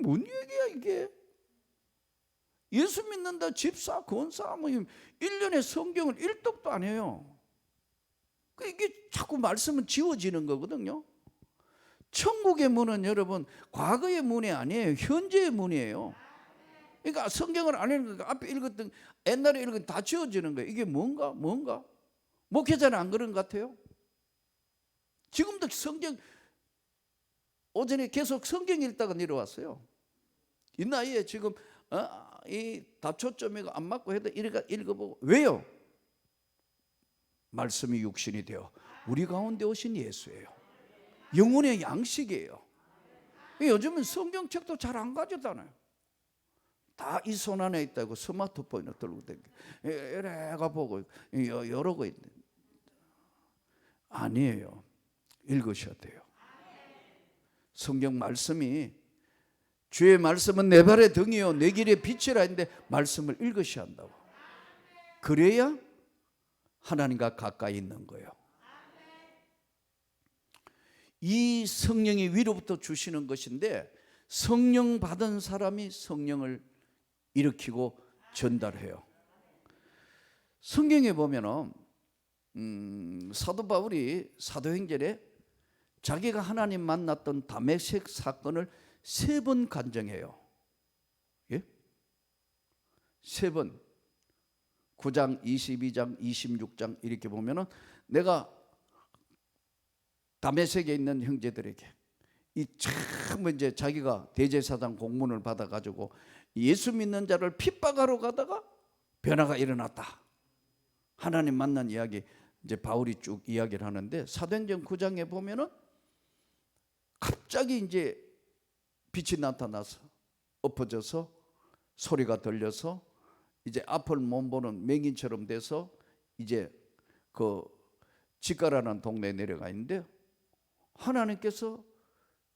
뭔 얘기야 이게? 예수 믿는다 집사 권사 뭐 1년에 성경을 1독도 안 해요. 이게 자꾸 말씀은 지워지는 거거든요. 천국의 문은 여러분 과거의 문이 아니에요. 현재의 문이에요. 그러니까 성경을 안 읽으니까 앞에 읽었던 옛날에 읽은 다 지워지는 거예요. 이게 뭔가? 목회자는 안 그런 것 같아요? 지금도 성경 오전에 계속 성경 읽다가 내려왔어요. 이 나이에 지금 이 다초점이가 안 맞고 해도 읽어보고 왜요? 말씀이 육신이 되어 우리 가운데 오신 예수예요. 영혼의 양식이에요. 요즘은 성경책도 잘 안 가져다녀요. 다 이 손 안에 있다고 스마트폰을 들고 다니고 이래가 보고 이러고 있는 아니에요. 읽으셔야 돼요. 성경 말씀이 주의 말씀은 내 발의 등이요 내 길의 빛이라 했는데 말씀을 읽으셔야 한다고. 그래야 하나님과 가까이 있는 거예요. 이 성령이 위로부터 주시는 것인데 성령 받은 사람이 성령을 일으키고 전달해요. 성경에 보면은 사도 바울이 사도행전에 자기가 하나님 만났던 다메섹 사건을 3번 간증해요. 예? 3번 9장, 22장, 26장 이렇게 보면은 내가 다메섹에 있는 형제들에게 이 참 이제 자기가 대제사장 공문을 받아가지고 예수 믿는 자를 핍박하러 가다가 변화가 일어났다. 하나님 만난 이야기 이제 바울이 쭉 이야기를 하는데 사도행전 9장에 보면은 갑자기 이제 빛이 나타나서 엎어져서 소리가 들려서 이제 앞을 못 보는 맹인처럼 돼서 이제 그 지가라는 동네에 내려가 있는데 하나님께서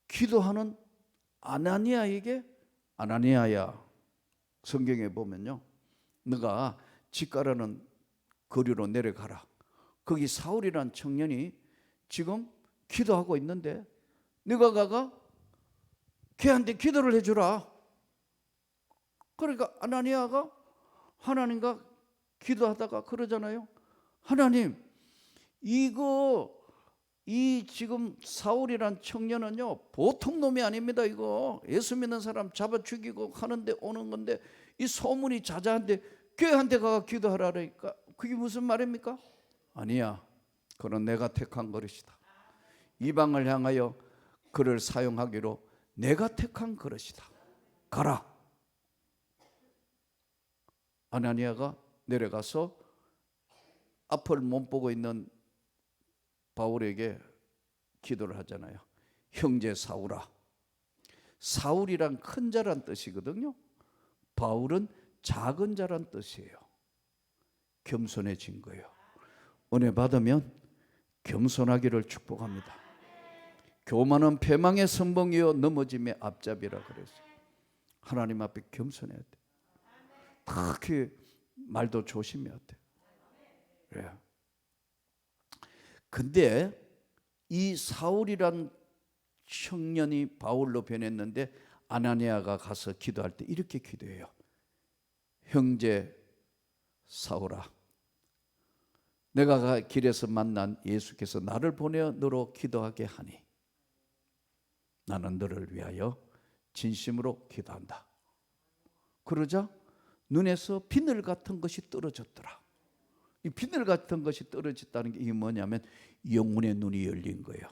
기도하는 아나니아에게 아나니아야 성경에 보면요 너가 지가라는 거리로 내려가라. 거기 사울이라는 청년이 지금 기도하고 있는데 네가 가가 걔한테 기도를 해주라. 그러니까 아나니아가 하나님과 기도하다가 그러잖아요. 하나님 이 지금 사울이란 청년은요 보통 놈이 아닙니다. 이거 예수 믿는 사람 잡아 죽이고 하는데 오는 건데 이 소문이 자자한데 걔한테 가가 기도하라니까 그게 무슨 말입니까? 아니야. 그는 내가 택한 그릇이다. 이방을 향하여 그를 사용하기로 내가 택한 그릇이다. 가라. 아나니아가 내려가서 앞을 못 보고 있는 바울에게 기도를 하잖아요. 형제 사울아. 사울이란 큰 자란 뜻이거든요. 바울은 작은 자란 뜻이에요. 겸손해진 거예요. 은혜 받으면 겸손하기를 축복합니다. 교만은 패망의 선봉이요 넘어짐의 앞잡이라 그랬어요. 하나님 앞에 겸손해야 돼. 특히 말도 조심해야 돼. 그래요. 근데 이 사울이란 청년이 바울로 변했는데 아나니아가 가서 기도할 때 이렇게 기도해요. 형제 사울아, 내가 길에서 만난 예수께서 나를 보내어 너로 기도하게 하니 나는 너를 위하여 진심으로 기도한다. 그러자 눈에서 비늘 같은 것이 떨어졌더라. 이 비늘 같은 것이 떨어졌다는 게 이게 뭐냐면 영혼의 눈이 열린 거예요.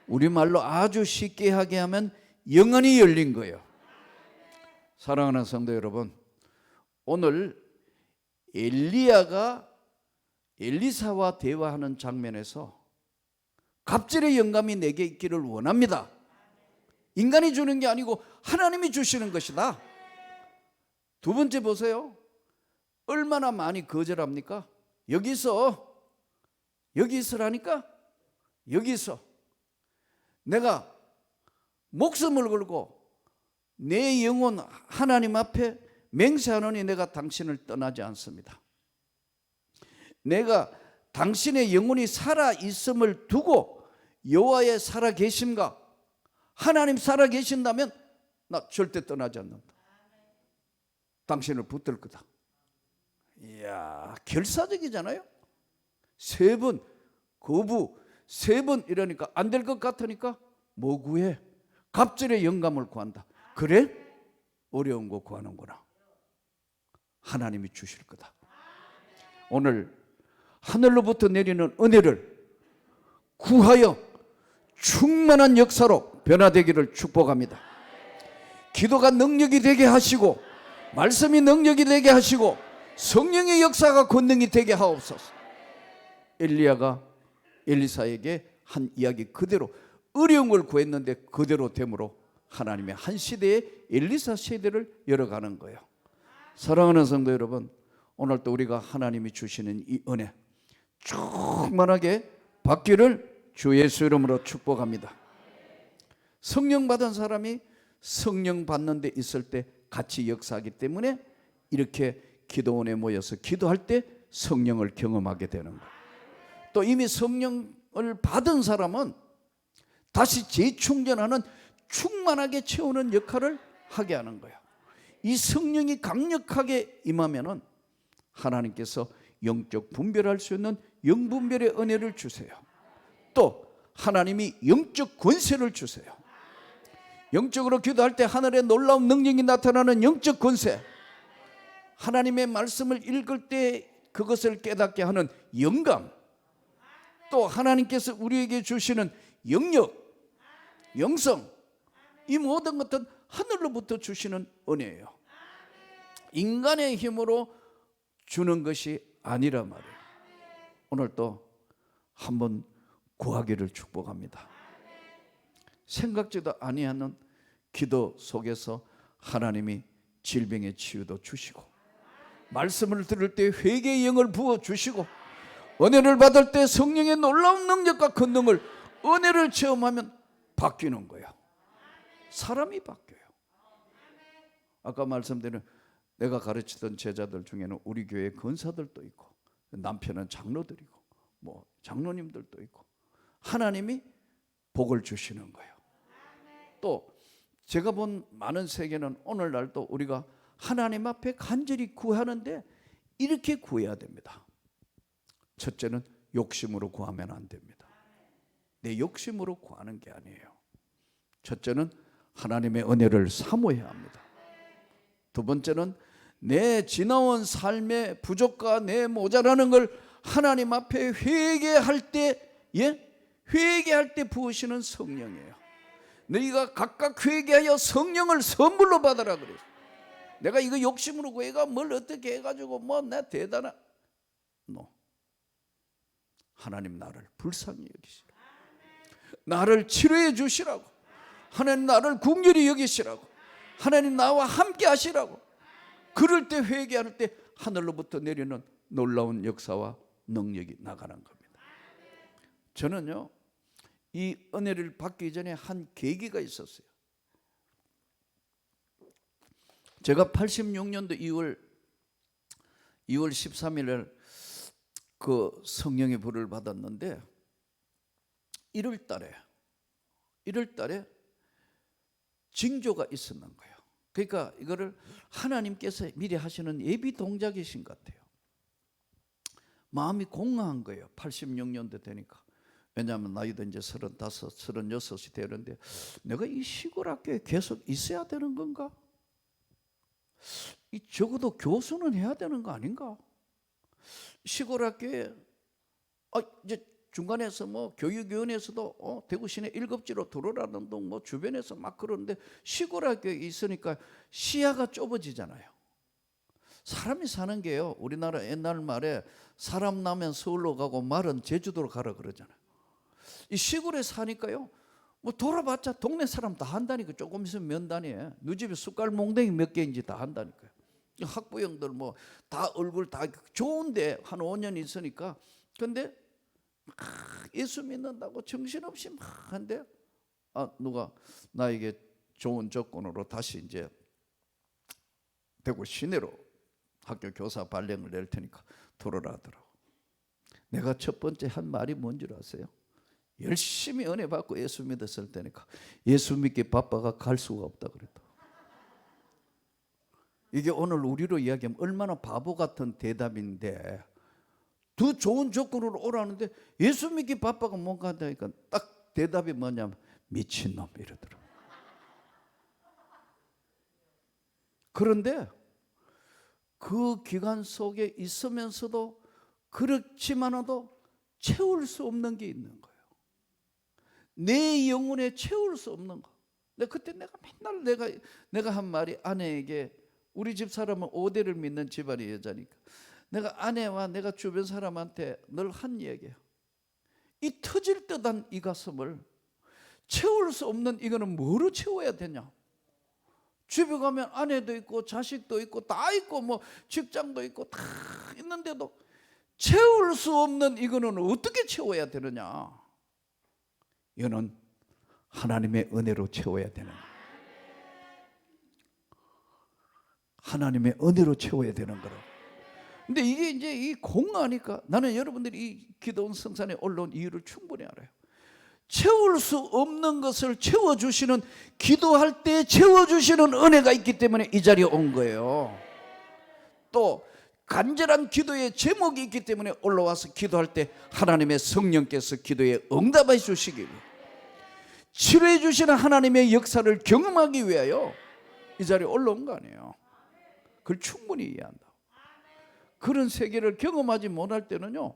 우리말로 아주 쉽게 하게 하면 영혼이 열린 거예요. 사랑하는 성도 여러분, 오늘 엘리야가 엘리사와 대화하는 장면에서 갑절의 영감이 내게 있기를 원합니다. 인간이 주는 게 아니고 하나님이 주시는 것이다. 두 번째 보세요. 얼마나 많이 거절합니까? 여기서 내가 목숨을 걸고 내 영혼 하나님 앞에 맹세하노니 내가 당신을 떠나지 않습니다. 내가 당신의 영혼이 살아있음을 두고 여호와의 살아계심과 하나님 살아계신다면 나 절대 떠나지 않는다. 당신을 붙들 거다. 이야, 결사적이잖아요. 3번 거부, 3번 이러니까 안 될 것 같으니까 뭐 구해? 갑절의 영감을 구한다. 그래? 어려운 거 구하는구나. 하나님이 주실 거다. 오늘 하늘로부터 내리는 은혜를 구하여 충만한 역사로 변화되기를 축복합니다. 기도가 능력이 되게 하시고 말씀이 능력이 되게 하시고 성령의 역사가 권능이 되게 하옵소서. 엘리야가 엘리사에게 한 이야기 그대로 어려운 걸 구했는데 그대로 됨으로 하나님의 한 시대에 엘리사 세대를 열어가는 거예요. 사랑하는 성도 여러분, 오늘 또 우리가 하나님이 주시는 이 은혜 충만하게 받기를 주 예수 이름으로 축복합니다. 성령 받은 사람이 성령 받는 데 있을 때 같이 역사하기 때문에 이렇게 기도원에 모여서 기도할 때 성령을 경험하게 되는 거예요. 또 이미 성령을 받은 사람은 다시 재충전하는 충만하게 채우는 역할을 하게 하는 거예요. 이 성령이 강력하게 임하면은 하나님께서 영적 분별할 수 있는 영분별의 은혜를 주세요. 또 하나님이 영적 권세를 주세요. 영적으로 기도할 때 하늘의 놀라운 능력이 나타나는 영적 권세, 하나님의 말씀을 읽을 때 그것을 깨닫게 하는 영감, 또 하나님께서 우리에게 주시는 영력, 영성, 이 모든 것은 하늘로부터 주시는 은혜예요. 인간의 힘으로 주는 것이 아니라 말이에요. 오늘 또 한번 구하기를 축복합니다. 생각지도 아니하는 기도 속에서 하나님이 질병의 치유도 주시고, 말씀을 들을 때 회개의 영을 부어주시고, 은혜를 받을 때 성령의 놀라운 능력과 권능을 은혜를 체험하면 바뀌는 거예요. 사람이 바뀌어요. 아까 말씀드린 내가 가르치던 제자들 중에는 우리 교회 권사들도 있고 남편은 장로들이고 뭐 장로님들도 있고 하나님이 복을 주시는 거예요. 또 제가 본 많은 세계는 오늘날도 우리가 하나님 앞에 간절히 구하는데 이렇게 구해야 됩니다. 첫째는 욕심으로 구하면 안 됩니다. 내 욕심으로 구하는 게 아니에요. 첫째는 하나님의 은혜를 사모해야 합니다. 두 번째는 내 지나온 삶의 부족과 내 모자라는 걸 하나님 앞에 회개할 때, 회개할 때 부으시는 성령이에요. 너희가 각각 회개하여 성령을 선물로 받으라 그래요. 내가 이거 욕심으로 구해가 뭘 어떻게 해가지고 뭐 내 대단한 하나님 나를 불쌍히 여기시라고, 나를 치료해 주시라고, 하나님 나를 궁휼히 여기시라고, 하나님 나와 함께 하시라고. 그럴 때 회개할 때 하늘로부터 내리는 놀라운 역사와 능력이 나가는 겁니다. 저는요 이 은혜를 받기 전에 한 계기가 있었어요. 제가 86년도 2월 13일에 그 성령의 불을 받았는데 1월 달에 징조가 있었는 거예요. 그러니까 이거를 하나님께서 미리 하시는 예비 동작이신 것 같아요. 마음이 공허한 거예요. 86년도 되니까. 왜냐하면 나이도 이제 35, 36이 되는데 내가 이 시골 학교에 계속 있어야 되는 건가? 적어도 교수는 해야 되는 거 아닌가? 시골 학교에 이제 중간에서 뭐 교육위원회에서도 대구 시내 1급지로 들어오라는 동 뭐 주변에서 막 그러는데 시골 학교에 있으니까 시야가 좁아지잖아요. 사람이 사는 게요, 우리나라 옛날 말에 사람 나면 서울로 가고 말은 제주도로 가라 그러잖아요. 이 시골에 사니까요, 뭐 돌아봤자 동네 사람 다 한다니까. 조금 있으면 면단이에요. 너 집에 숟갈 몽댕이 몇 개인지 다 한다니까요. 학부형들 뭐 다 얼굴 다 좋은데 한 5년 있으니까. 근데 막 예수 믿는다고 정신없이 막 한데, 누가 나에게 좋은 조건으로 다시 이제 대구 시내로 학교 교사 발령을 낼 테니까 들어라 하더라고. 내가 첫 번째 한 말이 뭔 줄 아세요? 열심히 은혜 받고 예수 믿었을 때니까 예수 믿기 바빠가 갈 수가 없다 그랬다. 이게 오늘 우리로 이야기하면 얼마나 바보 같은 대답인데, 더 좋은 조건으로 오라는데 예수 믿기 바빠가 못 간다니까. 딱 대답이 뭐냐면 미친놈 이러더라고. 그런데 그 기간 속에 있으면서도 그렇지만도 채울 수 없는 게 있는 거예요. 내 영혼에 채울 수 없는 거. 그때 내가 맨날 내가 한 말이, 아내에게, 우리 집 사람은 5대를 믿는 집안의 여자니까 내가 아내와 내가 주변 사람한테 늘 한 얘기예요. 이 터질 듯한 이 가슴을 채울 수 없는 이거는 뭐로 채워야 되냐. 집에 가면 아내도 있고 자식도 있고 다 있고 뭐 직장도 있고 다 있는데도 채울 수 없는 이거는 어떻게 채워야 되느냐. 이거는 하나님의 은혜로 채워야 되는 거예요. 하나님의 은혜로 채워야 되는 거라고. 근데 이게 이제 이 공허하니까, 나는 여러분들이 이 기도원 성산에 올라온 이유를 충분히 알아요. 채울 수 없는 것을 채워주시는, 기도할 때 채워주시는 은혜가 있기 때문에 이 자리에 온 거예요. 또 간절한 기도의 제목이 있기 때문에 올라와서 기도할 때 하나님의 성령께서 기도에 응답해 주시기 위해, 치료해 주시는 하나님의 역사를 경험하기 위하여 이 자리에 올라온 거 아니에요. 그걸 충분히 이해한다. 그런 세계를 경험하지 못할 때는요,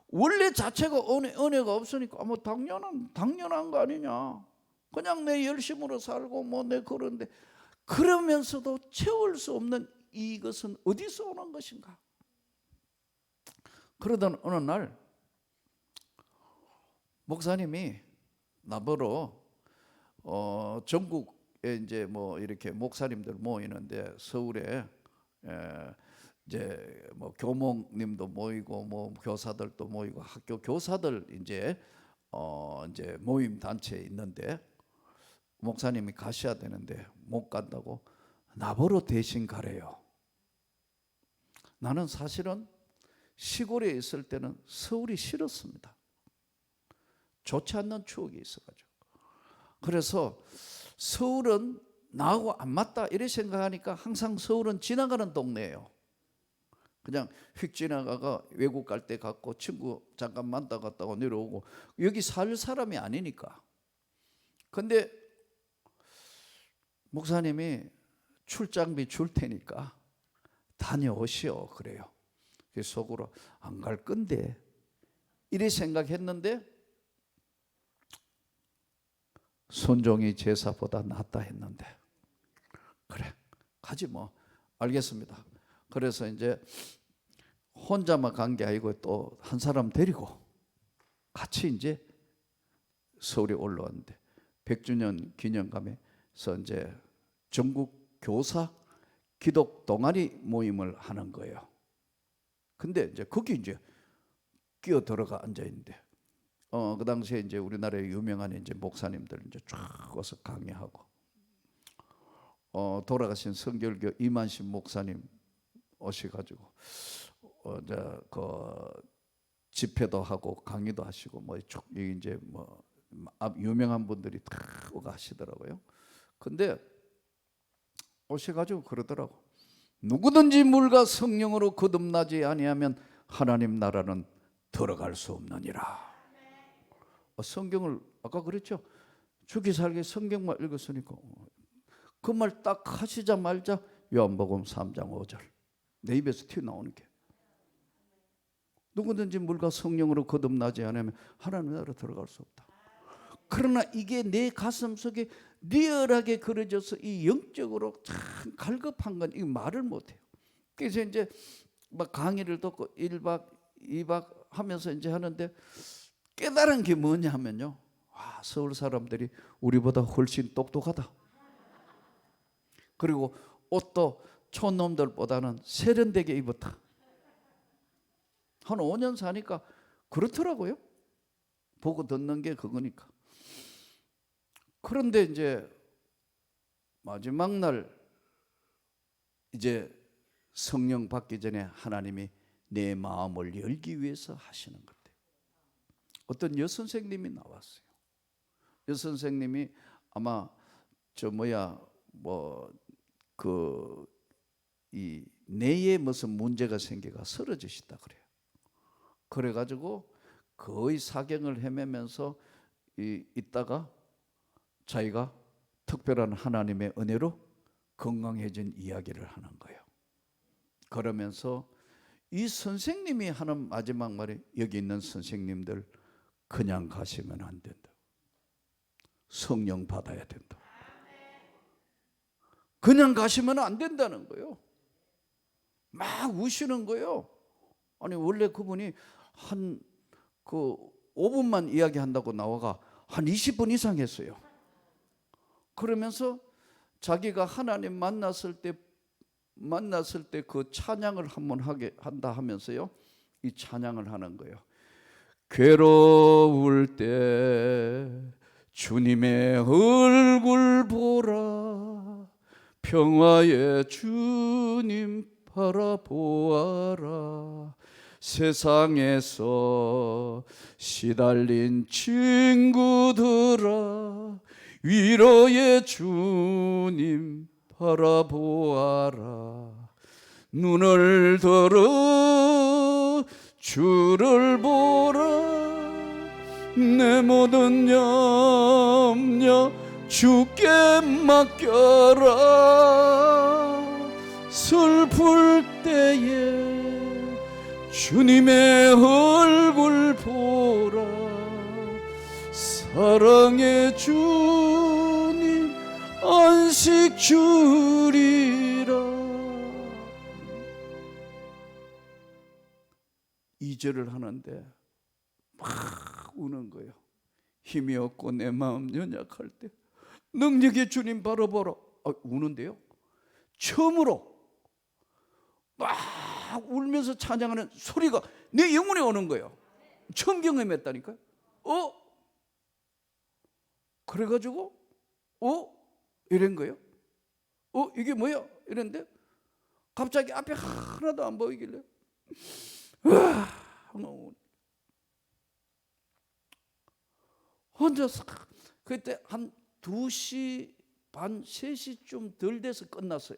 원래 자체가 은혜가 없으니까 뭐 당연한 거 아니냐, 그냥 내 열심으로 살고 뭐 내 그런데, 그러면서도 채울 수 없는 이것은 어디서 오는 것인가. 그러던 어느 날 목사님이 나보러 전국에 이제 뭐 이렇게 목사님들 모이는데, 서울에 이제 뭐 교목님도 모이고 뭐 교사들도 모이고 학교 교사들 이제 이제 모임 단체에 있는데, 목사님이 가셔야 되는데 못 간다고 나보러 대신 가래요. 나는 사실은 시골에 있을 때는 서울이 싫었습니다. 좋지 않는 추억이 있어가지고. 그래서 서울은 나하고 안 맞다 이렇게 생각하니까 항상 서울은 지나가는 동네예요. 그냥 휙 지나가가 외국 갈 때 갔고 친구 잠깐 만나 갔다가 내려오고, 여기 살 사람이 아니니까. 근데 목사님이 출장비 줄 테니까 다녀오시오 그래요. 그래서 속으로 안 갈 건데 이래 생각했는데, 순종이 제사보다 낫다 했는데, 그래 가지 뭐, 알겠습니다. 그래서 이제 혼자만 간 게 아니고 또 한 사람 데리고 같이 이제 서울에 올라왔는데, 100주년 기념감에서 이제 전국 교사 기독 동아리 모임을 하는 거예요. 근데 이제 거기 이제 끼어 들어가 앉아 있는데, 그 당시에 이제 우리나라에 유명한 이제 목사님들 이제 쫙 와서 강의하고, 돌아가신 성결교 이만신 목사님 오셔가지고 이제 그 집회도 하고 강의도 하시고 뭐 이제 뭐 유명한 분들이 다 오가 하시더라고요. 근데 오셔가지고 그러더라고. 누구든지 물과 성령으로 거듭나지 아니하면 하나님 나라는 들어갈 수 없느니라. 성경을 아까 그랬죠. 죽기 살기 성경만 읽었으니까 그 말 딱 하시자마자 요한복음 3장 5절 내 입에서 튀어나오는 게, 누구든지 물과 성령으로 거듭나지 않으면 하나님 나라로 들어갈 수 없다. 그러나 이게 내 가슴 속에 리얼하게 그려져서 이 영적으로 참 갈급한 건 이 말을 못해요. 그래서 이제 막 강의를 듣고 1박 2박 하면서 이제 하는데 깨달은 게 뭐냐면요, 와, 서울 사람들이 우리보다 훨씬 똑똑하다. 그리고 옷도 촌놈들보다는 세련되게 입었다. 한 5년 사니까 그렇더라고요. 보고 듣는 게 그거니까. 그런데 이제 마지막 날 이제 성령 받기 전에 하나님이 내 마음을 열기 위해서 하시는 건데, 어떤 여선생님이 나왔어요. 여선생님이 아마 이 뇌에 무슨 문제가 생겨가 쓰러지시다 그래요. 그래가지고 거의 사경을 헤매면서 있다가 자기가 특별한 하나님의 은혜로 건강해진 이야기를 하는 거예요. 그러면서 이 선생님이 하는 마지막 말이, 여기 있는 선생님들 그냥 가시면 안 된다. 성령 받아야 된다. 그냥 가시면 안 된다는 거예요. 막 우시는 거예요. 아니 원래 그분이 한 5분만 이야기한다고 나와가 한 20분 이상 했어요. 그러면서 자기가 하나님 만났을 때 그 찬양을 한번 한다 하면서요, 이 찬양을 하는 거예요. 괴로울 때 주님의 얼굴 보라, 평화의 주님 바라보아라, 세상에서 시달린 친구들아, 위로의 주님 바라보아라, 눈을 들어 주를 보라, 내 모든 염려 주께 맡겨라, 슬플 때에 주님의 얼굴 보라, 사랑의 주님 안식 주리라. 2절을 하는데 막 우는 거예요. 힘이 없고 내 마음 연약할 때 능력의 주님 바라보라. 우는데요, 처음으로 막 울면서 찬양하는 소리가 내 영혼에 오는 거예요. 처음 경험했다니까요. 그래가지고 이런 거예요. 이게 뭐야? 이랬는데 갑자기 앞에 하나도 안 보이길래 혼자서, 그때 한 2시 반 3시쯤 덜 돼서 끝났어요.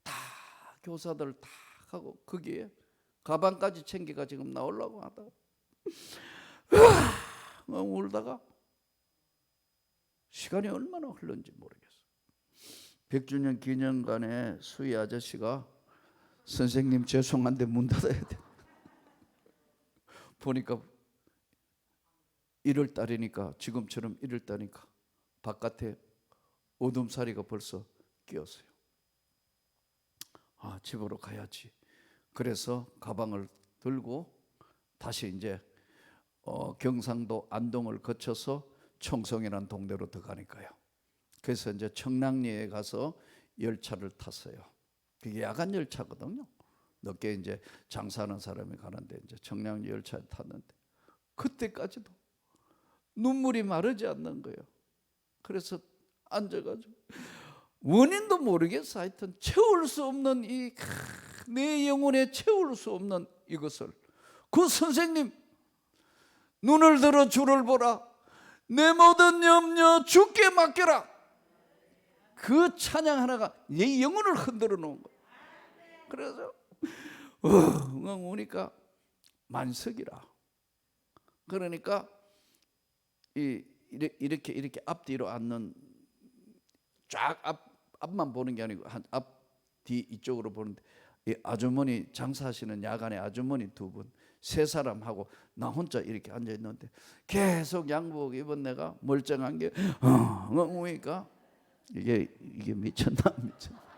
다 교사들 다 하고 거기에 가방까지 챙겨가 지금 나오려고 하다가 울다가 시간이 얼마나 흘렀는지 모르겠어요. 100주년 기념관에 수희 아저씨가 선생님 죄송한데 문 닫아야 돼. 보니까 1월 달이니까, 지금처럼 1월 달이니까 바깥에 어둠살이가 벌써 끼었어요. 집으로 가야지. 그래서 가방을 들고 다시 이제 경상도 안동을 거쳐서 청송이라는 동네로 들어가니까요. 그래서 이제 청량리에 가서 열차를 탔어요. 그게 야간 열차거든요. 늦게 이제 장사하는 사람이 가는데 이제 청량리 열차에 탔는데 그때까지도 눈물이 마르지 않는 거예요. 그래서 앉아가지고 원인도 모르겠어. 하여튼 채울 수 없는 내 영혼에 채울 수 없는 이것을, 그 선생님 눈을 들어 주를 보라, 내 모든 염려 주께 맡겨라, 그 찬양 하나가 내 영혼을 흔들어 놓은 거예요. 그래서 오니까 만석이라. 그러니까 이렇게 앞뒤로 앉는, 쫙 앞만 보는 게 아니고 한 앞뒤 이쪽으로 보는데 이 아주머니 장사하시는 야간에 아주머니 2분, 3사람하고 나 혼자 이렇게 앉아 있는데 계속 양복 입은 내가 멀쩡한 게 엉엉이니까 이게 미쳤나 미쳤나.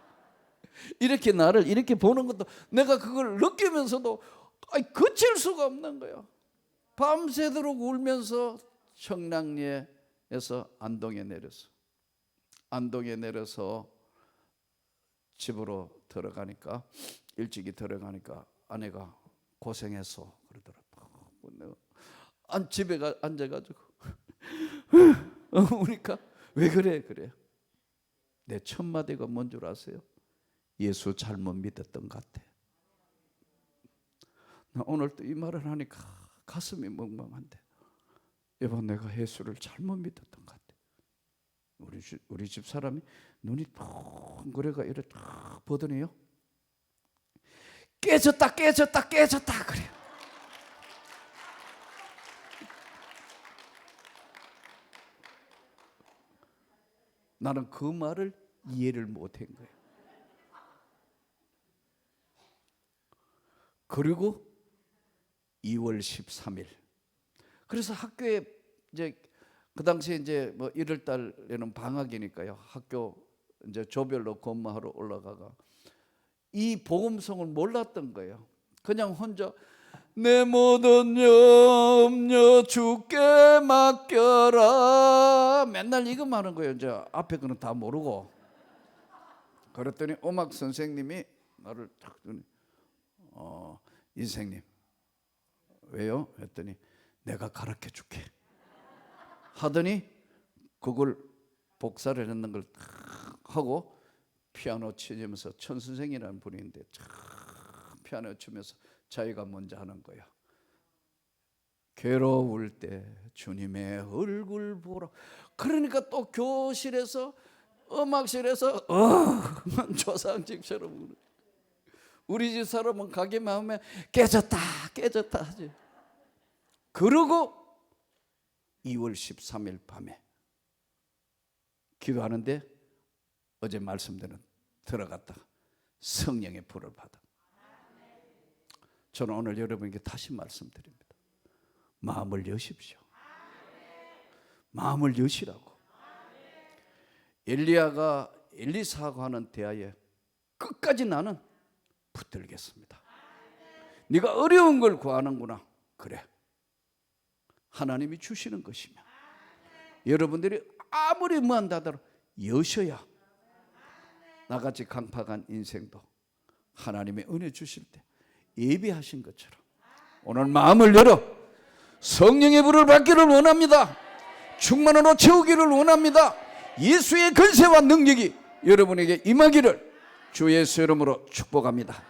이렇게 나를 이렇게 보는 것도 내가 그걸 느끼면서도 그칠 수가 없는 거야. 밤새도록 울면서 청량리에서 안동에 내려서 집으로 들어가니까 일찍이 들어가니까 아내가 고생했어 그러더라고. 집에 앉아가지고 우니까 왜 그래? 내 첫 마디가 뭔 줄 아세요? 예수 잘못 믿었던 것 같아. 나 오늘 또 이 말을 하니까 가슴이 멍멍한데, 여보 내가 예수를 잘못 믿었던 것 같아. 우리 집 사람이 눈이 덩그레가 이래 딱 보더니요, 깨졌다 그래. 나는 그 말을 이해를 못한 거예요. 그리고 2월 13일. 그래서 학교에 이제 그 당시에 이제 뭐 1월 달에는 방학이니까요. 학교 이제 조별로 근무하러 올라가가 이 복음성을 몰랐던 거예요. 그냥 혼자 내 모든 염려 주께 맡겨라 맨날 이거만 하는 거예요. 이제 앞에 거는 다 모르고. 그랬더니 음악 선생님이 나를 탁 인생님 왜요? 했더니 내가 가르쳐 줄게 하더니 그걸 복사를 했는 걸 하고 피아노 치면서 천선생이라는 분인데 피아노 치면서 자기가 먼저 하는 거야. 괴로울 때 주님의 얼굴 보라. 그러니까 또 교실에서 음악실에서 조상직처럼 우리 집 사람은 가게만 하면 깨졌다 하지. 그러고 2월 13일 밤에 기도하는데 어제 말씀대로 들어갔다가 성령의 불을 받아. 저는 오늘 여러분에게 다시 말씀드립니다. 마음을 여십시오. 마음을 여시라고. 엘리야가 엘리사하고 하는 대화에 끝까지 나는 붙들겠습니다. 네가 어려운 걸 구하는구나. 그래, 하나님이 주시는 것이며 여러분들이 아무리 뭐한다 하더라도 여셔야 나같이 강팍한 인생도 하나님의 은혜 주실 때 예비하신 것처럼 오늘 마음을 열어 성령의 불을 받기를 원합니다. 충만으로 채우기를 원합니다. 예수의 권세와 능력이 여러분에게 임하기를 주 예수 이름으로 축복합니다.